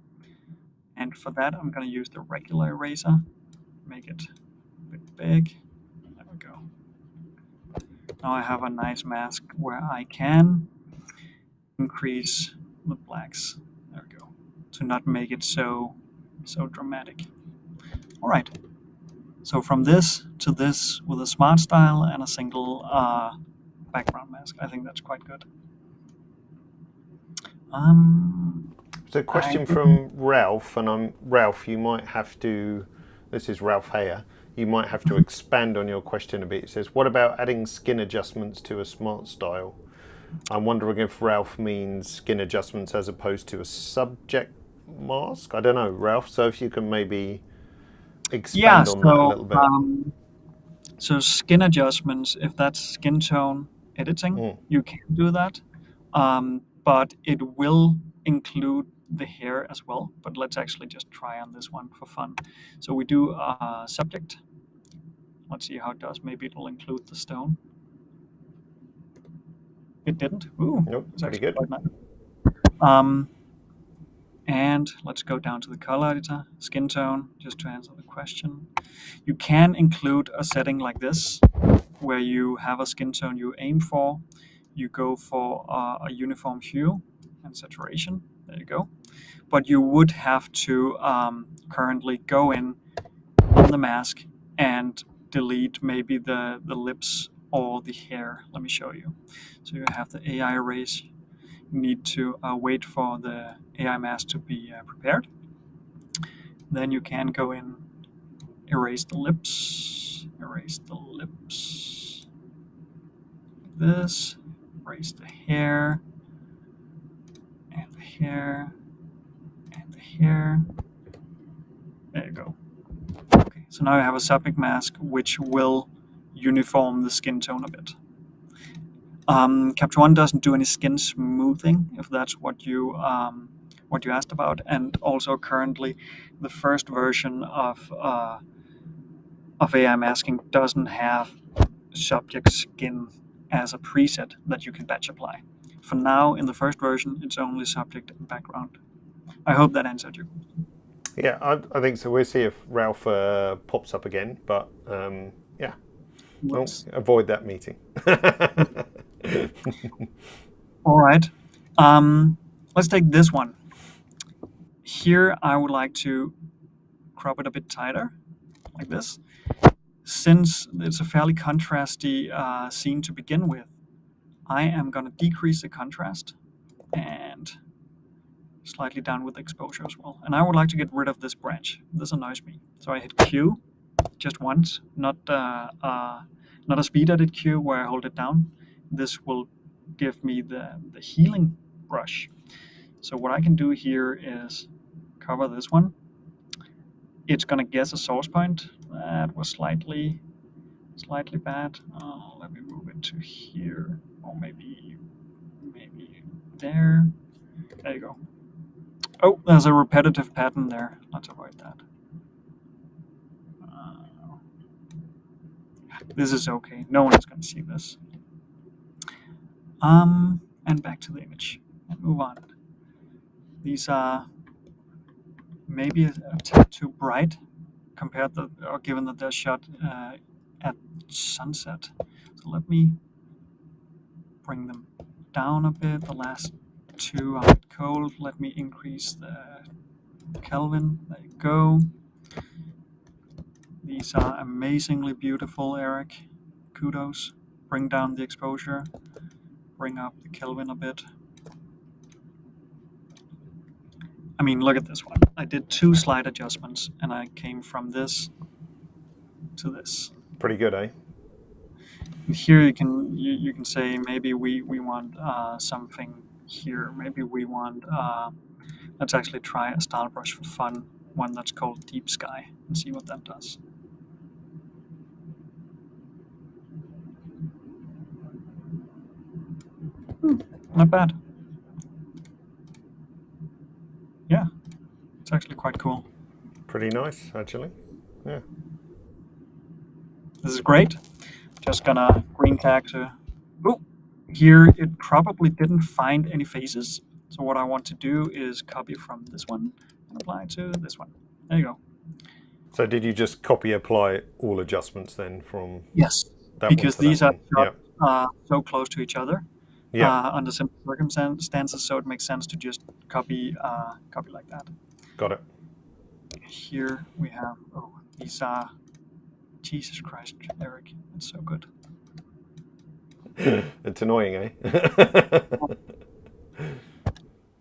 And for that, I'm going to use the regular eraser. Make it a bit big. There we go. Now I have a nice mask where I can increase the blacks. There we go. To not make it so dramatic. All right. So from this to this with a smart style and a single background mask, I think that's quite good. So, a question from Ralph, and Ralph. You might have to. This is Ralph Hayer. You might have to expand on your question a bit. It says, "What about adding skin adjustments to a smart style?" I'm wondering if Ralph means skin adjustments as opposed to a subject mask. I don't know, Ralph. So, if you can maybe Yeah, expand on that a little bit. so skin adjustments, if that's skin tone editing, Mm. you can do that. But it will include the hair as well. But let's actually just try on this one for fun. So we do subject. Let's see how it does. Maybe it will include the stone. It didn't. Ooh, Nope, it's pretty actually good. quite nice. Um, and let's go down to the color editor, skin tone, just to answer the question. You can include a setting like this, where you have a skin tone you aim for. You go for a uniform hue and saturation. There you go. But you would have to currently go in on the mask and delete maybe the lips or the hair. Let me show you. So you have the AI erase. You need to wait for the AI mask to be prepared. Then you can go in, erase the lips, this, erase the hair, and the hair, and the hair. There you go. Okay, so now I have a subject mask which will uniform the skin tone a bit. Capture One doesn't do any skin smoothing if that's what you what you asked about, and also currently the first version of AI masking doesn't have subject skin as a preset that you can batch apply. For now, in the first version, it's only subject and background. I hope that answered you. Yeah, I think so. We'll see if Ralph pops up again, but yeah, well, Let's, avoid that meeting. all right. Let's take this one. Here, I would like to crop it a bit tighter, like this. Since it's a fairly contrasty scene to begin with, I am going to decrease the contrast and slightly down with the exposure as well. And I would like to get rid of this branch. This annoys me. So I hit Q just once, not a speed edit Q where I hold it down. This will give me the healing brush. So what I can do here is cover this one. It's going to guess a source point. That was slightly bad. Let me move it to here, or maybe there. There you go. Oh, there's a repetitive pattern there. Let's avoid that. This is okay. No one is going to see this. And back to the image and move on. These are maybe a tad too bright compared to, or given that they're shot at sunset. So let me bring them down a bit. The last two are a bit cold. Let me increase the Kelvin. There you go. These are amazingly beautiful, Eric. Kudos. Bring down the exposure. Bring up the Kelvin a bit. I mean, look at this one. I did 2 slight adjustments, and I came from this to this. Pretty good, eh? And here you can say maybe we want something here. Maybe we want let's actually try a style brush for fun, one that's called Deep Sky, and see what that does. Not bad. Yeah, it's actually quite cool. Pretty nice, actually. Yeah. This is great. Just gonna green tag to. Oh, here it probably didn't find any faces. So what I want to do is copy from this one and apply to this one. There you go. So did you just copy apply all adjustments then from Yes, that because one to these that are one? shot, Yeah. so close to each other Yeah. under simple circumstances, so it makes sense to just copy like that. Got it. Here we have, oh, these are, Jesus Christ, Eric, it's so good. It's annoying, eh?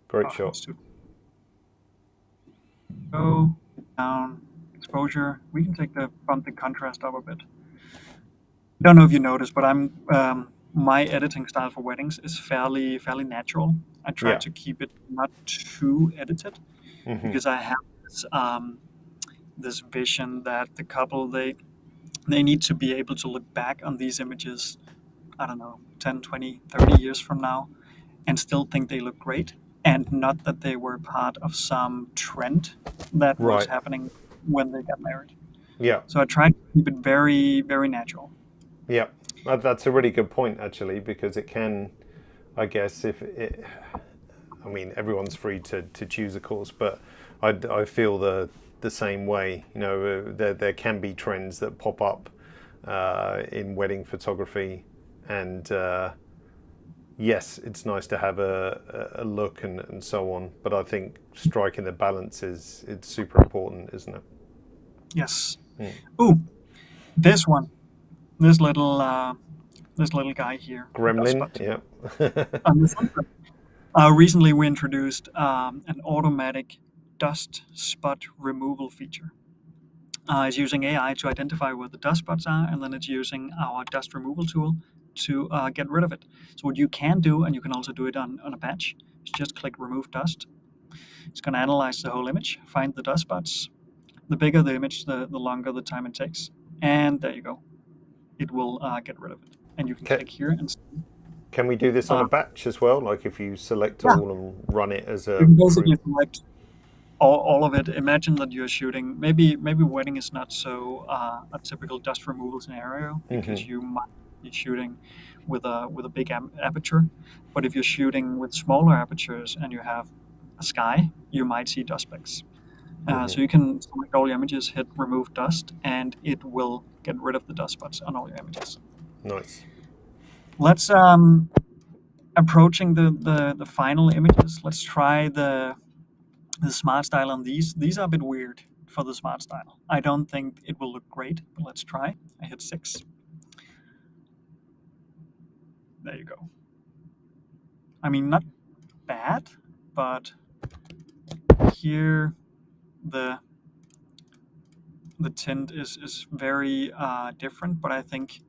Great shot. Go down, exposure. We can bump the contrast up a bit. I don't know if you noticed, but my editing style for weddings is fairly natural. I try Yeah. to keep it not too edited because I have this vision that the couple they need to be able to look back on these images, I don't know, 10, 20, 30 years from now and still think they look great, and not that they were part of some trend that was Right. happening when they got married. Yeah. So I try to keep it very, very natural. Yeah. That's a really good point, actually, because it can, I guess, I mean, everyone's free to choose a course, but I feel the same way. You know, there can be trends that pop up in wedding photography, and yes, it's nice to have a look and so on. But I think striking the balance it's super important, isn't it? Yes. Ooh, this one, this little guy here. Gremlin, yeah. On this one. Recently, we introduced an automatic dust spot removal feature. It's using AI to identify where the dust spots are, and then it's using our dust removal tool to get rid of it. So what you can do, and you can also do it on a batch, is just click remove dust. It's going to analyze the whole image, find the dust spots. The bigger the image, the longer the time it takes. And there you go. It will get rid of it. And you can click here and see. Can we do this on a Uh, batch as well? Like if you select yeah, all and run it as you a can crew? basically select all of it. Imagine that you're shooting. Maybe wedding is not so a typical dust removal scenario because you might be shooting with a big aperture, but if you're shooting with smaller apertures and you have a sky, you might see dust specks. So you can select all your images, hit remove dust, and it will get rid of the dust spots on all your images. Nice. Let's approaching the final images. Let's try the smart style on these. These are a bit weird for the smart style. I don't think it will look great, but let's try. I hit 6. There you go. I mean, not bad, but here the tint is very different, but I think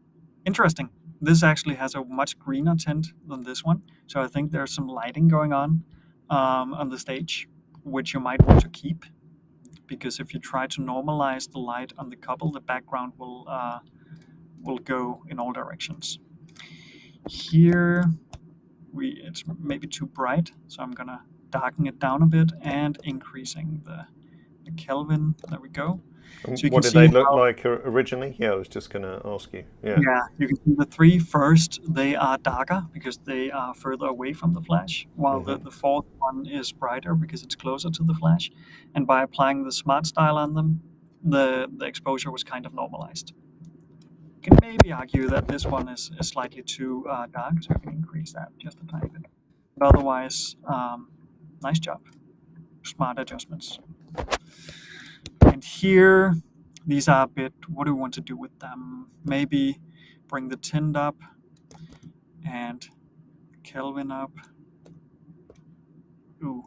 interesting. This actually has a much greener tint than this one, so I think there's some lighting going on the stage, which you might want to keep, because if you try to normalize the light on the couple, the background will go in all directions. Here it's maybe too bright, so I'm gonna darken it down a bit and increasing the Kelvin. There we go. So you can What did see they look how, like originally? Yeah, I was just going to ask you. Yeah. yeah, you can see the 3 first, they are darker because they are further away from the flash, while the fourth one is brighter because it's closer to the flash. And by applying the smart style on them, the exposure was kind of normalized. You can maybe argue that this one is slightly too dark, so you can increase that just a tiny bit. But otherwise, nice job. Smart adjustments. And here, these are a bit, what do we want to do with them? Maybe bring the tint up and Kelvin up. Ooh,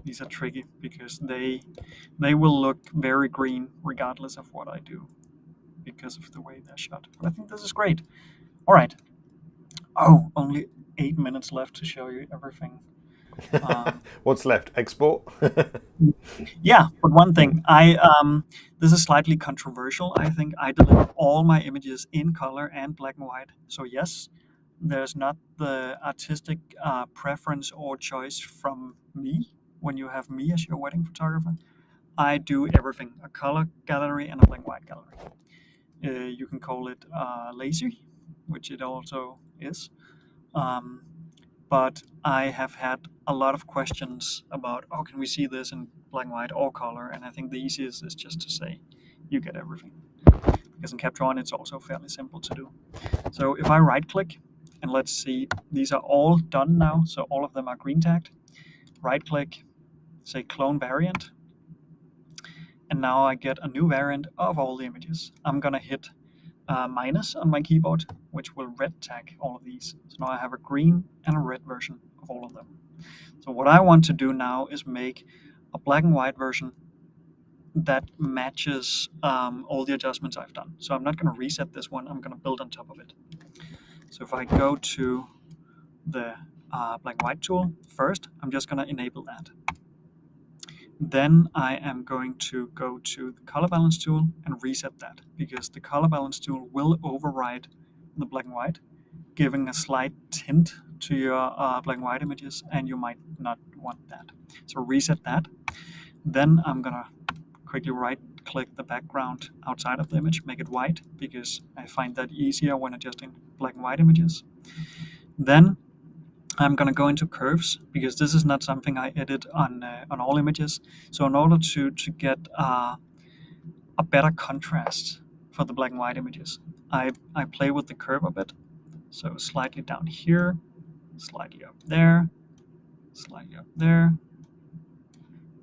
these are tricky because they will look very green regardless of what I do because of the way they're shot. But I think this is great. All right. Oh, only 8 minutes left to show you everything. What's left? Export? Yeah, but one thing, I this is slightly controversial. I think I deliver all my images in color and black and white. So yes, there's not the artistic preference or choice from me when you have me as your wedding photographer. I do everything: a color gallery and a black and white gallery. You can call it lazy, which it also is. Um, but I have had a lot of questions about, oh, can we see this in black and white or color? And I think the easiest is just to say, you get everything. Because in Capture One, it's also fairly simple to do. So if I right click, and let's see, these are all done now. So all of them are green tagged. Right click, say clone variant. And now I get a new variant of all the images. I'm gonna hit minus on my keyboard, which will red tag all of these. So now I have a green and a red version of all of them. So what I want to do now is make a black and white version that matches all the adjustments I've done. So I'm not going to reset this one, I'm going to build on top of it. So if I go to the black and white tool first, I'm just going to enable that. Then I am going to go to the color balance tool and reset that, because the color balance tool will override the black and white, giving a slight tint to your black and white images, and you might not want that. So reset that. Then I'm gonna quickly right click the background outside of the image, make it white, because I find that easier when adjusting black and white images. Then I'm going to go into curves, because this is not something I edit on all images. So in order to get a better contrast for the black and white images, I play with the curve a bit. So slightly down here, slightly up there, slightly up there.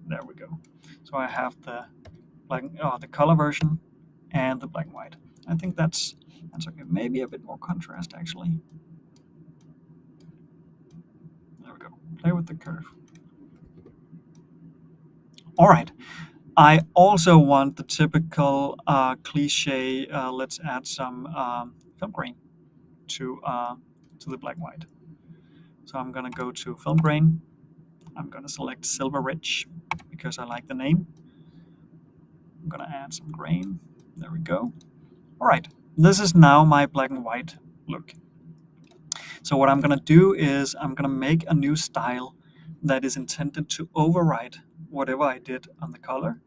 There we go. So I have the the color version and the black and white. I think that's okay. Maybe a bit more contrast actually. There we go. Play with the curve. All right. I also want the typical cliche. Let's add some film grain to the black and white. So I'm gonna go to film grain. I'm gonna select silver rich because I like the name. I'm gonna add some grain. There we go. All right. This is now my black and white look. So what I'm going to do is I'm going to make a new style that is intended to override whatever I did on the color,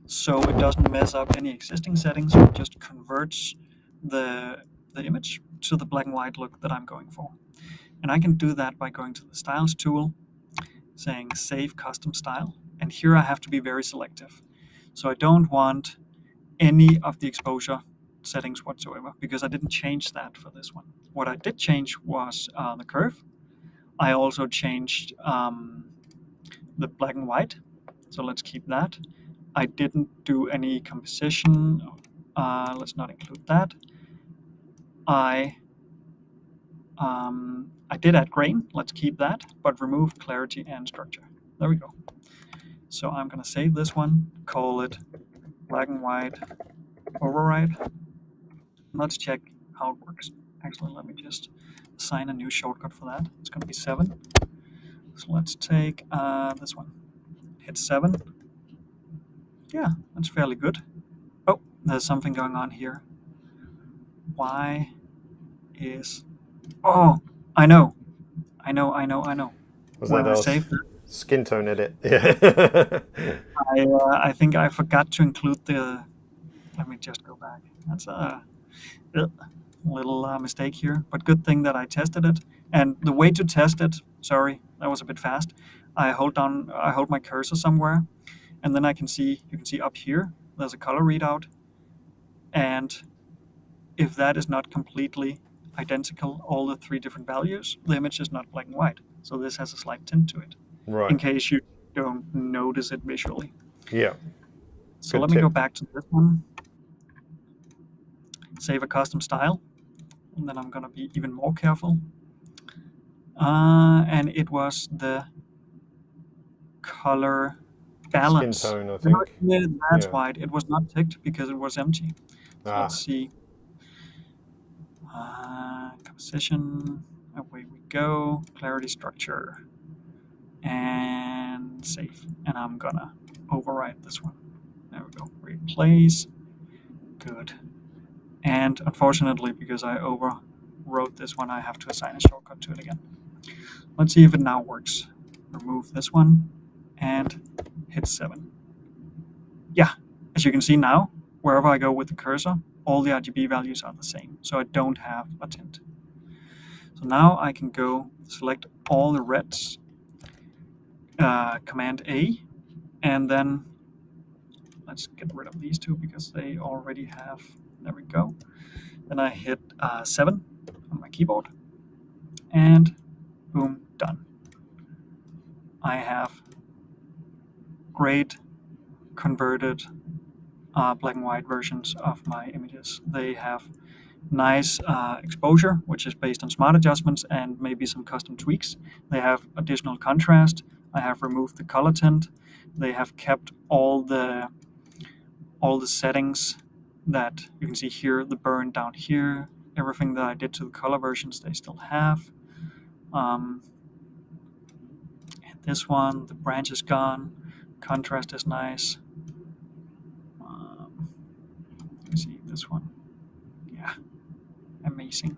so it doesn't mess up any existing settings. It just converts the image to the black and white look that I'm going for. And I can do that by going to the Styles tool, saying Save Custom Style. And here I have to be very selective. So I don't want any of the exposure settings whatsoever, because I didn't change that for this one. What I did change was the curve. I also changed the black and white, so let's keep that. I didn't do any composition. Let's not include that. I did add grain. Let's keep that, but remove clarity and structure. There we go. So I'm going to save this one, call it black and white override. Let's check how it works. Actually, let me just assign a new shortcut for that. It's going to be 7. So let's take this one. Hit 7. Yeah, that's fairly good. Oh, there's something going on here. Why is... Oh, I know. Was When that I our saved it, skin tone edit? Yeah. I think I forgot to include the... Let me just go back. That's a little mistake here, but good thing that I tested it. And the way to test it, sorry, that was a bit fast. I hold my cursor somewhere, and then you can see up here, there's a color readout. And if that is not completely identical, all the 3 different values, the image is not black and white. So this has a slight tint to it, in Right. case you don't notice it visually. Yeah. So Good let me go tip. back to this one, save a custom style, and then I'm going to be even more careful. And it was the color balance. Skin tone, I think. Yeah, that's Yeah. why it was not ticked, because it was empty. So let's Ah. see. Composition. Away we go. Clarity, structure, and save. And I'm gonna override this one. There we go. Replace. Good. And unfortunately, because I overwrote this one, I have to assign a shortcut to it again. Let's see if it now works. Remove this one and hit 7. Yeah, as you can see now, wherever I go with the cursor, all the RGB values are the same, so I don't have a tint. So now I can go select all the reds, Command A, and then let's get rid of these 2 because they already have, there we go. Then I hit 7 on my keyboard, and boom, done. I have great converted black and white versions of my images. They have nice exposure, which is based on smart adjustments and maybe some custom tweaks. They have additional contrast. I have removed the color tint. They have kept all the settings that you can see here, the burn down here, everything that I did to the color versions, they still have. And this one, the branch is gone. Contrast is nice. Let me see this one. Yeah, amazing.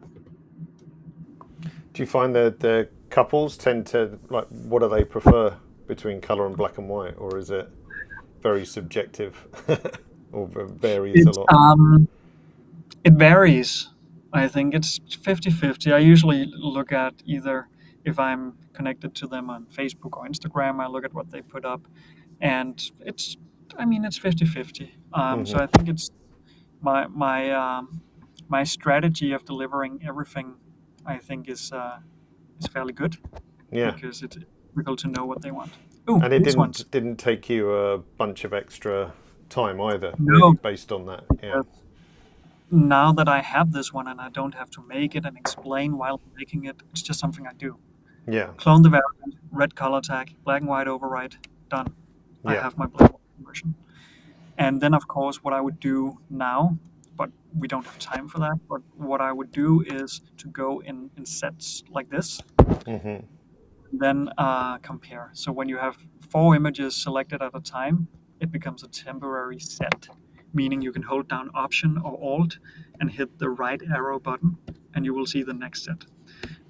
Do you find that the couples tend to, like, what do they prefer between colour and black and white, or is it very subjective or varies a lot? It varies. I think it's 50-50. I usually look at either, if I'm connected to them on Facebook or Instagram, I look at what they put up, and it's 50-50. So I think it's my strategy of delivering everything, I think, is fairly good, Yeah. because it's difficult to know what they want. Ooh, And it these ones. didn't take you a bunch of extra time either, No, really, based on that. Yeah. now that I have this one and I don't have to make it and explain while I'm making it, it's just something I do. Yeah. Clone the variant, red color tag, black and white override, done. I Yeah. have my black and white version. And then, of course, what I would do now, but we don't have time for that, but what I would do is to go in sets like this, Hmm. then compare. So when you have 4 images selected at a time, it becomes a temporary set, meaning you can hold down Option or Alt and hit the right arrow button, and you will see the next set.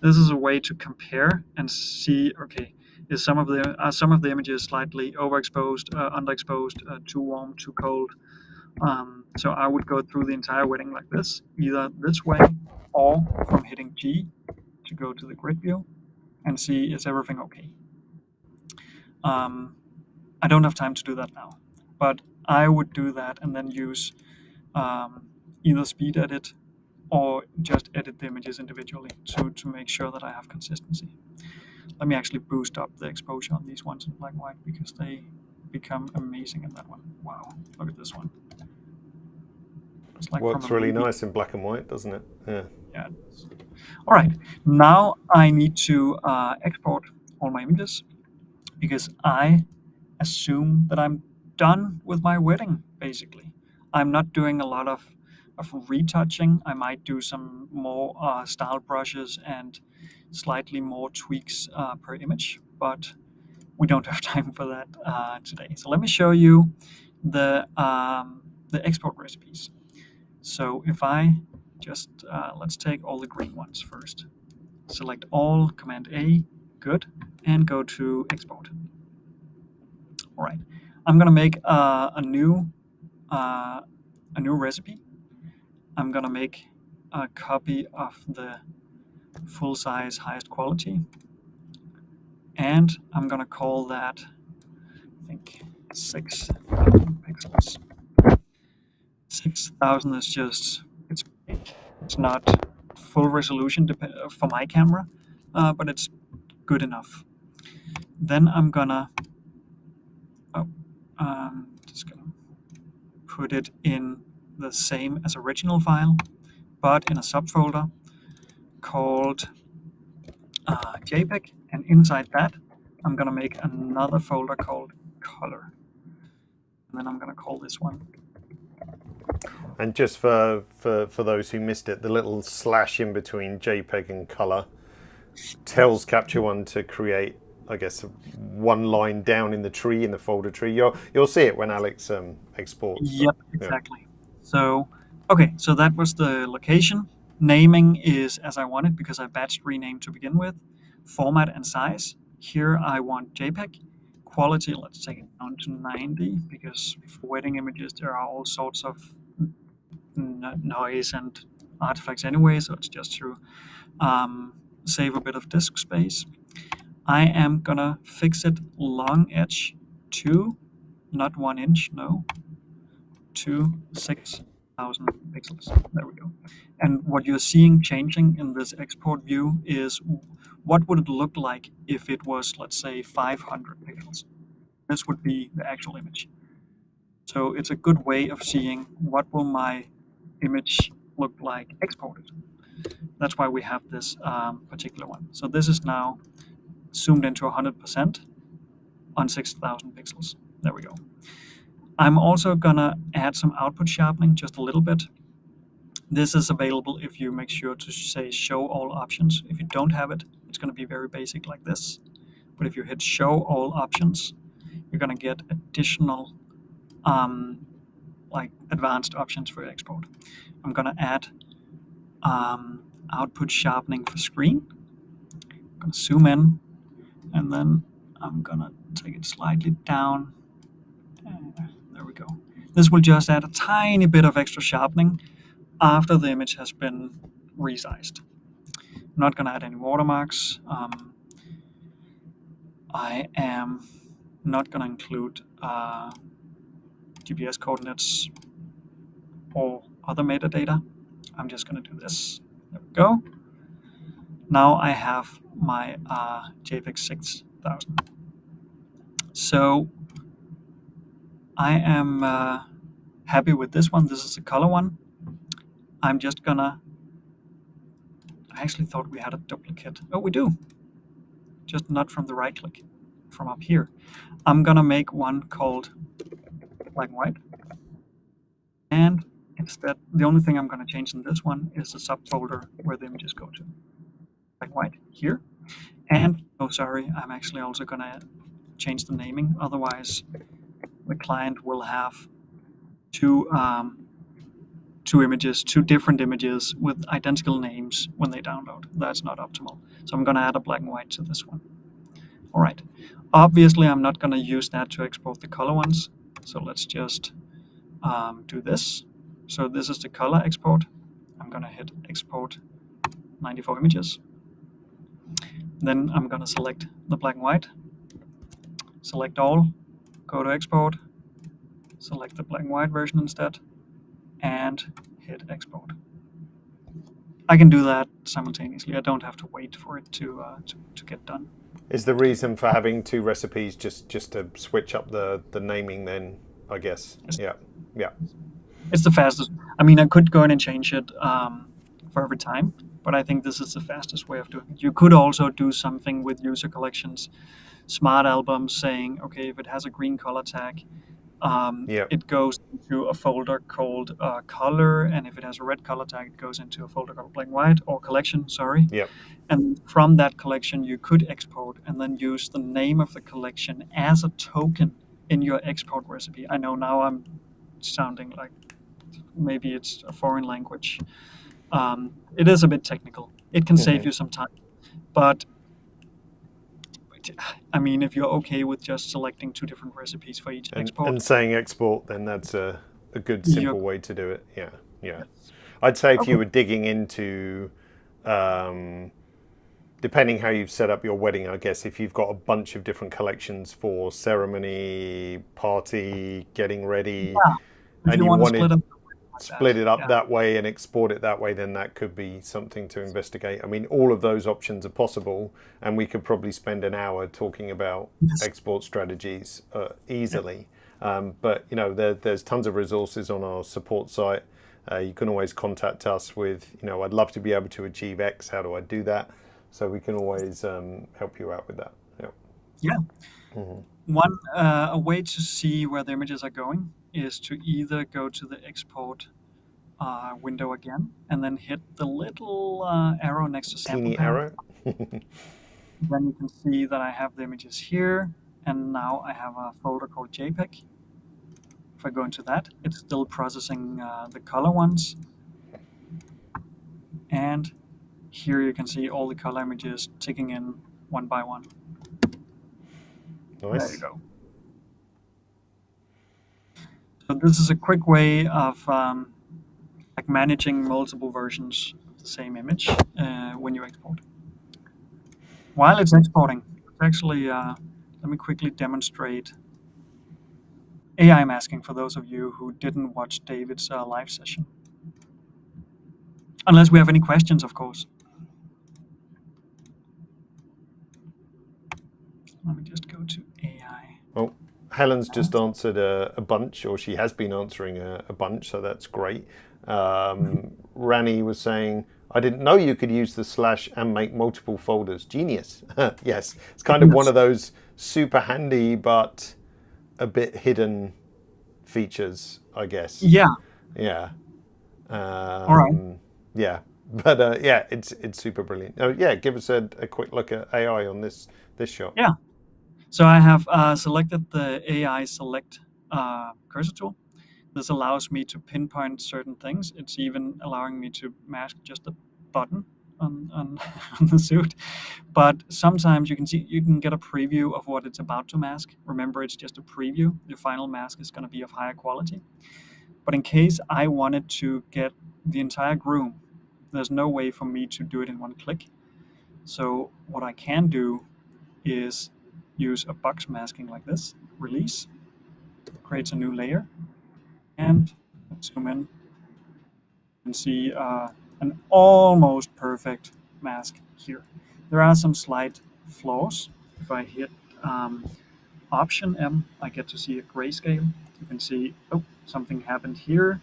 This is a way to compare and see, okay, is some of the images slightly overexposed, underexposed, too warm, too cold. So I would go through the entire wedding like this, either this way or from hitting G to go to the grid view and see is everything okay. I don't have time to do that now, but I would do that and then use either speed edit or just edit the images individually to make sure that I have consistency. Let me actually boost up the exposure on these ones in black and white because they become amazing in that one. Wow, look at this one. It's like Works from a really movie. nice in black and white, doesn't it? Yeah. Yeah. All right, now I need to export all my images because I assume that I'm done with my wedding, basically. I'm not doing a lot of retouching. I might do some more style brushes and slightly more tweaks per image, but we don't have time for that today. So let me show you the export recipes. So if I just, let's take all the green ones first. Select all, Command A, good, and go to export. All right, I'm gonna make a new recipe. I'm gonna make a copy of the full size highest quality, and I'm gonna call that, I think, 6,000 pixels. 6,000 is just, it's not full resolution for my camera, but it's good enough. Then I'm gonna, just gonna put it in the same as original file, but in a subfolder called JPEG, and inside that I'm gonna make another folder called color, and then I'm gonna call this one. And just for those who missed it, the little slash in between JPEG and color tells Capture One to create, I guess, one line down in the tree, in the folder tree. You'll see it when Alex exports. Yep, exactly. So, okay, so that was the location. Naming is as I want it because I batched rename to begin with. Format and size. Here I want JPEG. Quality, let's take it down to 90 because for wedding images there are all sorts of noise and artifacts anyway, so it's just to save a bit of disk space. I am gonna fix it long edge to, not 1 inch, no, to 6,000 pixels. There we go. And what you're seeing changing in this export view is what would it look like if it was, let's say, 500 pixels. This would be the actual image. So it's a good way of seeing what will my image look like exported. That's why we have this particular one. So this is now zoomed into 100% on 6,000 pixels. There we go. I'm also gonna add some output sharpening, just a little bit. This is available if you make sure to say show all options. If you don't have it, it's gonna be very basic like this. But if you hit show all options, you're gonna get additional like advanced options for export. I'm gonna add output sharpening for screen. I'm gonna zoom in, and then I'm gonna take it slightly down. There we go. This will just add a tiny bit of extra sharpening after the image has been resized. I'm not gonna add any watermarks. I am not gonna include GPS coordinates or other metadata. I'm just gonna do this. There we go. Now I have my JPEG 6000. So I am happy with this one. This is a color one. I'm just gonna, I actually thought we had a duplicate. Oh, we do. Just not from the right click, from up here. I'm gonna make one called black and white. And instead, the only thing I'm gonna change in this one is the subfolder where the images go to. Black and white here. And, oh sorry, I'm actually also gonna change the naming. Otherwise, the client will have two two different images with identical names when they download. That's not optimal. So I'm going to add a black and white to this one. All right. Obviously, I'm not going to use that to export the color ones. So let's just do this. So this is the color export. I'm going to hit export 94 images. Then I'm going to select the black and white, select all, go to export, select the black and white version instead, and hit export. I can do that simultaneously. I don't have to wait for it to get done. Is the reason for having two recipes just to switch up the naming then, I guess? Yeah. It's the fastest. I mean, I could go in and change it for every time, but I think this is the fastest way of doing it. You could also do something with user collections, smart albums, saying, okay, if it has a green color tag, it goes into a folder called color, and if it has a red color tag, it goes into a folder called black and white, or collection, sorry. Yep. And from that collection, you could export and then use the name of the collection as a token in your export recipe. I know now I'm sounding like maybe it's a foreign language. It is a bit technical. It can save you some time, but I mean, if you're okay with just selecting two different recipes for each export and saying export, then that's a good simple way to do it. Yeah. I'd say if you were digging into, depending how you've set up your wedding, I guess if you've got a bunch of different collections for ceremony, party, getting ready, and you wanted to split it up that way and export it that way, then that could be something to investigate. I mean, all of those options are possible, and we could probably spend an hour talking about export strategies easily. But there's tons of resources on our support site. You can always contact us with, I'd love to be able to achieve X. How do I do that? So we can always help you out with that. Yeah. One a way to see where the images are going is to either go to the export window again and then hit the little arrow next to sample teeny parent. arrow. Then you can see that I have the images here, and now I have a folder called JPEG. If I go into that, it's still processing the color ones. And here you can see all the color images ticking in one by one. Nice. There you go. So this is a quick way of like managing multiple versions of the same image when you export. While it's exporting, it's actually, let me quickly demonstrate AI masking for those of you who didn't watch David's live session. Unless we have any questions, of course. Let me just go to AI. Well, Helen's just answered a bunch, or she has been answering a bunch, so that's great. Rani was saying, I didn't know you could use the slash and make multiple folders. Genius. Yes, it's kind of one of those super handy but a bit hidden features, I guess. Yeah. All right. Yeah, but it's super brilliant. Oh yeah, give us a quick look at AI on this shot. Yeah. So I have selected the AI select cursor tool. This allows me to pinpoint certain things. It's even allowing me to mask just a button on the suit. But sometimes you can get a preview of what it's about to mask. Remember, it's just a preview. The final mask is going to be of higher quality. But in case I wanted to get the entire groom, there's no way for me to do it in one click. So what I can do is use a box masking like this, release, creates a new layer, and zoom in and see an almost perfect mask here. There are some slight flaws. If I hit Option M, I get to see a grayscale. You can see, oh, something happened here.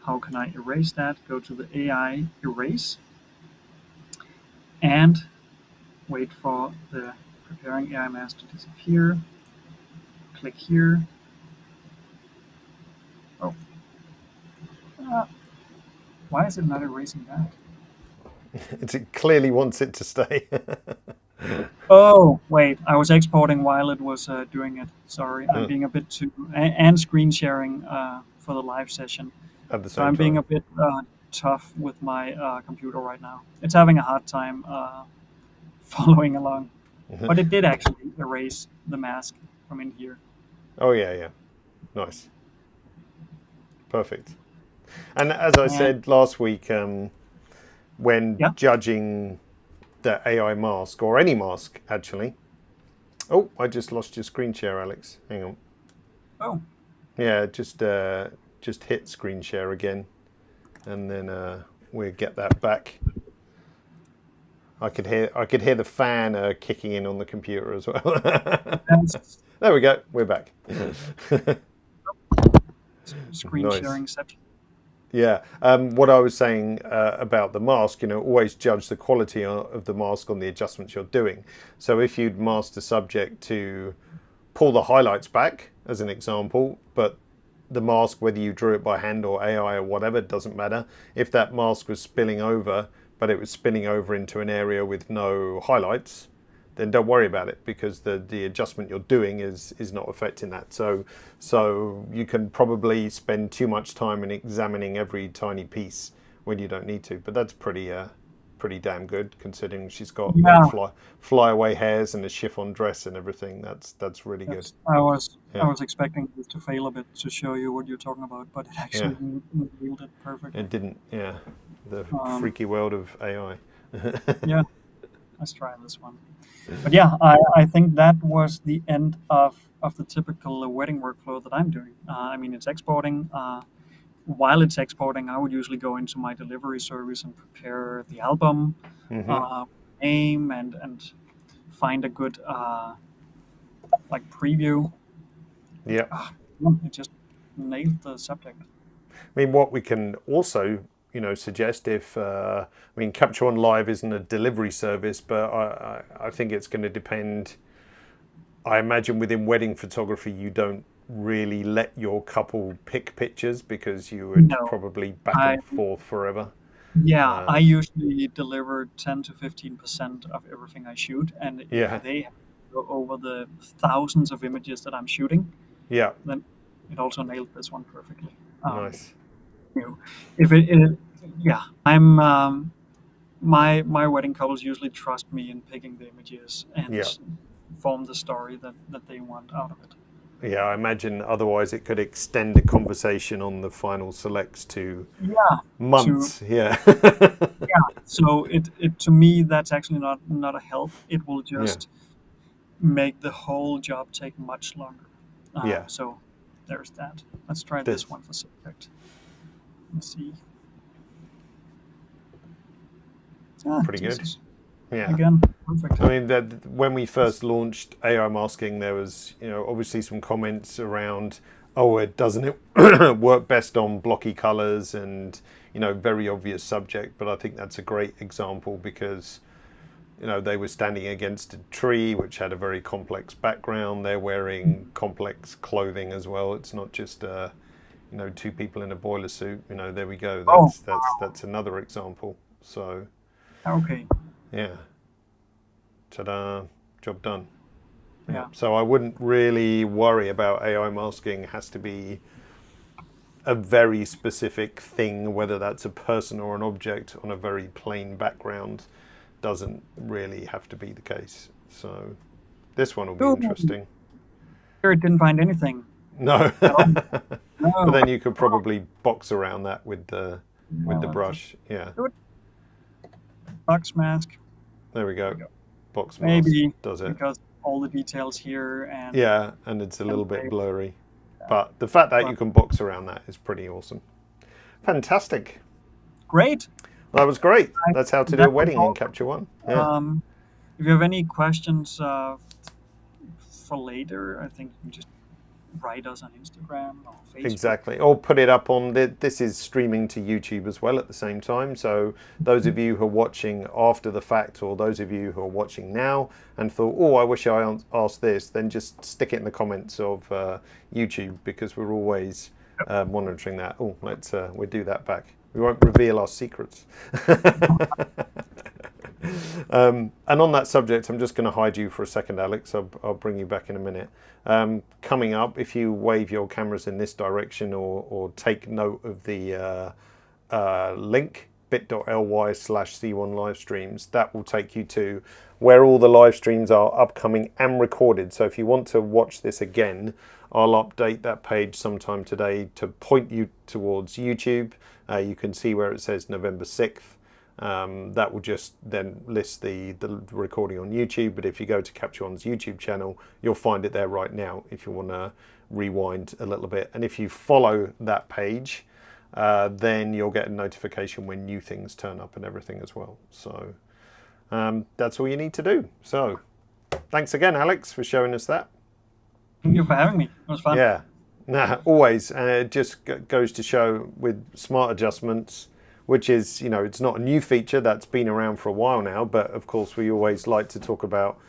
How can I erase that? Go to the AI erase and wait for the preparing AI mask to disappear. Click here. Oh. Why is it not erasing that? It clearly wants it to stay. Oh, wait. I was exporting while it was doing it. Sorry. I'm being a bit too... And screen sharing for the live session. at the So same I'm being time. a bit tough with my computer right now. It's having a hard time following along. But it did actually erase the mask from in here. Oh yeah, yeah, nice, perfect. And as I And said last week, when yeah. judging the AI mask or any mask actually. Oh, I just lost your screen share, Alex. Hang on. Oh, Yeah, just hit screen share again, and then we'll get that back. I could hear the fan kicking in on the computer as well. that's There we go. We're back. screen Nice. sharing section. Yeah. What I was saying about the mask, always judge the quality of the mask on the adjustments you're doing. So if you'd mask the subject to pull the highlights back, as an example, but the mask, whether you drew it by hand or AI or whatever, doesn't matter. If that mask was spilling over, but it was spinning over into an area with no highlights, then don't worry about it, because the adjustment you're doing is not affecting that. So you can probably spend too much time in examining every tiny piece when you don't need to. But that's pretty damn good, considering she's got Yeah, flyaway hairs and a chiffon dress and everything. That's really good. yes. I Yeah, was expecting this to fail a bit to show you what you're talking about, but it yeah. actually nailed it perfectly. It didn't. Yeah, the Um, freaky world of AI. yeah, let's try this one. But yeah, I think that was the end of the typical wedding workflow that I'm doing. I mean, it's exporting. While it's exporting, I would usually go into my delivery service and prepare the album, Hmm. uh, name, and find a good like preview. Yeah. Ah, it just nailed the subject. I mean, what we can also, suggest if, I mean, Capture One Live isn't a delivery service, but I think it's going to depend. I imagine within wedding photography, you don't really let your couple pick pictures, because you would No, probably back I and forth forever. yeah, I Uh, usually deliver 10 to 15% of everything I shoot, and if yeah, they go over the thousands of images that I'm shooting, yeah, then it also nailed this one perfectly. nice. You know, if it yeah, I'm my wedding couples usually trust me in picking the images and Yeah. form the story that they want out of it. Yeah, I imagine otherwise it could extend the conversation on the final selects to Yeah, to months. Yeah. yeah. So it to me that's actually not a help. It will Yeah. just make the whole job take much longer. Yeah. So there's that. Let's try this This one for subject. Let's see. Ah, pretty good. Jesus. Yeah. Again, perfect. I mean, when we first launched AI masking, there was, obviously some comments around, oh, it doesn't it work best on blocky colors and, very obvious subject. But I think that's a great example, because, they were standing against a tree which had a very complex background. They're wearing complex clothing as well. It's not just, two people in a boiler suit. There we go. Oh, That's another example. So okay. yeah, ta-da, job done. Yeah. Yeah. So I wouldn't really worry about AI masking. It has to be a very specific thing, whether that's a person or an object on a very plain background. Doesn't really have to be the case. So this one will be Ooh, interesting. here it didn't find anything No, at all. but No. then you could probably box around that with the Well, just brush. Yeah, do it. Box mask. there we There go. we go. Box mask Maybe does it. because all the details here Yeah, and it's a and little bit they, blurry. yeah. But the fact that you But can box around that is pretty awesome. Fantastic. great. Well, that was great. I, That's how to do a that was wedding in all. Capture One. Yeah, If you have any questions for later, I think you can just write us on Instagram or Facebook. exactly. Or put it up on this is streaming to YouTube as well at the same time. So those of you who are watching after the fact, or those of you who are watching now and thought, oh, I wish I asked this, then just stick it in the comments of YouTube, because we're always monitoring that. Oh, let's we'll do that back. We won't reveal our secrets. And on that subject, I'm just going to hide you for a second, Alex. I'll bring you back in a minute. Coming up, if you wave your cameras in this direction or take note of the link, bit.ly/C1 Livestreams, that will take you to where all the live streams are upcoming and recorded. So if you want to watch this again, I'll update that page sometime today to point you towards YouTube. You can see where it says November 6th. That will just then list the recording on YouTube, but if you go to Capture One's YouTube channel, you'll find it there right now if you want to rewind a little bit. And if you follow that page, then you'll get a notification when new things turn up and everything as well. So that's all you need to do. So thanks again, Alex, for showing us that. Thank you for having me. It was fun. Yeah, nah, always. And it just goes to show with smart adjustments, which is, you know, it's not a new feature, that's been around for a while now, but of course we always like to talk about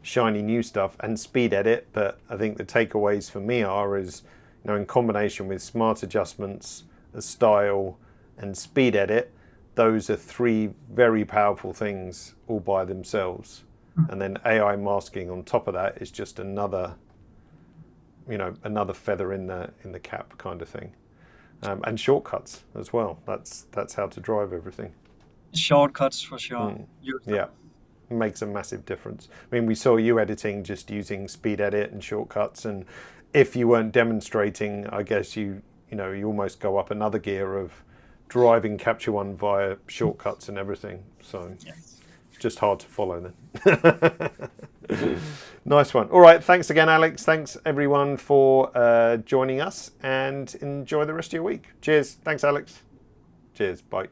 shiny new stuff and speed edit. But I think the takeaways for me is, you know, in combination with smart adjustments, style and speed edit, those are three very powerful things all by themselves. And then AI masking on top of that is just another, you know, another feather in the cap kind of thing. And shortcuts as well. That's how to drive everything. Shortcuts for sure. Yeah, it makes a massive difference. I mean, we saw you editing just using speed edit and shortcuts, and if you weren't demonstrating, I guess you almost go up another gear of driving Capture One via shortcuts and everything. So Yes. it's just hard to follow then. Nice one. All right, thanks again, Alex. Thanks everyone for joining us, and enjoy the rest of your week. Cheers. Thanks, Alex. Cheers. Bye.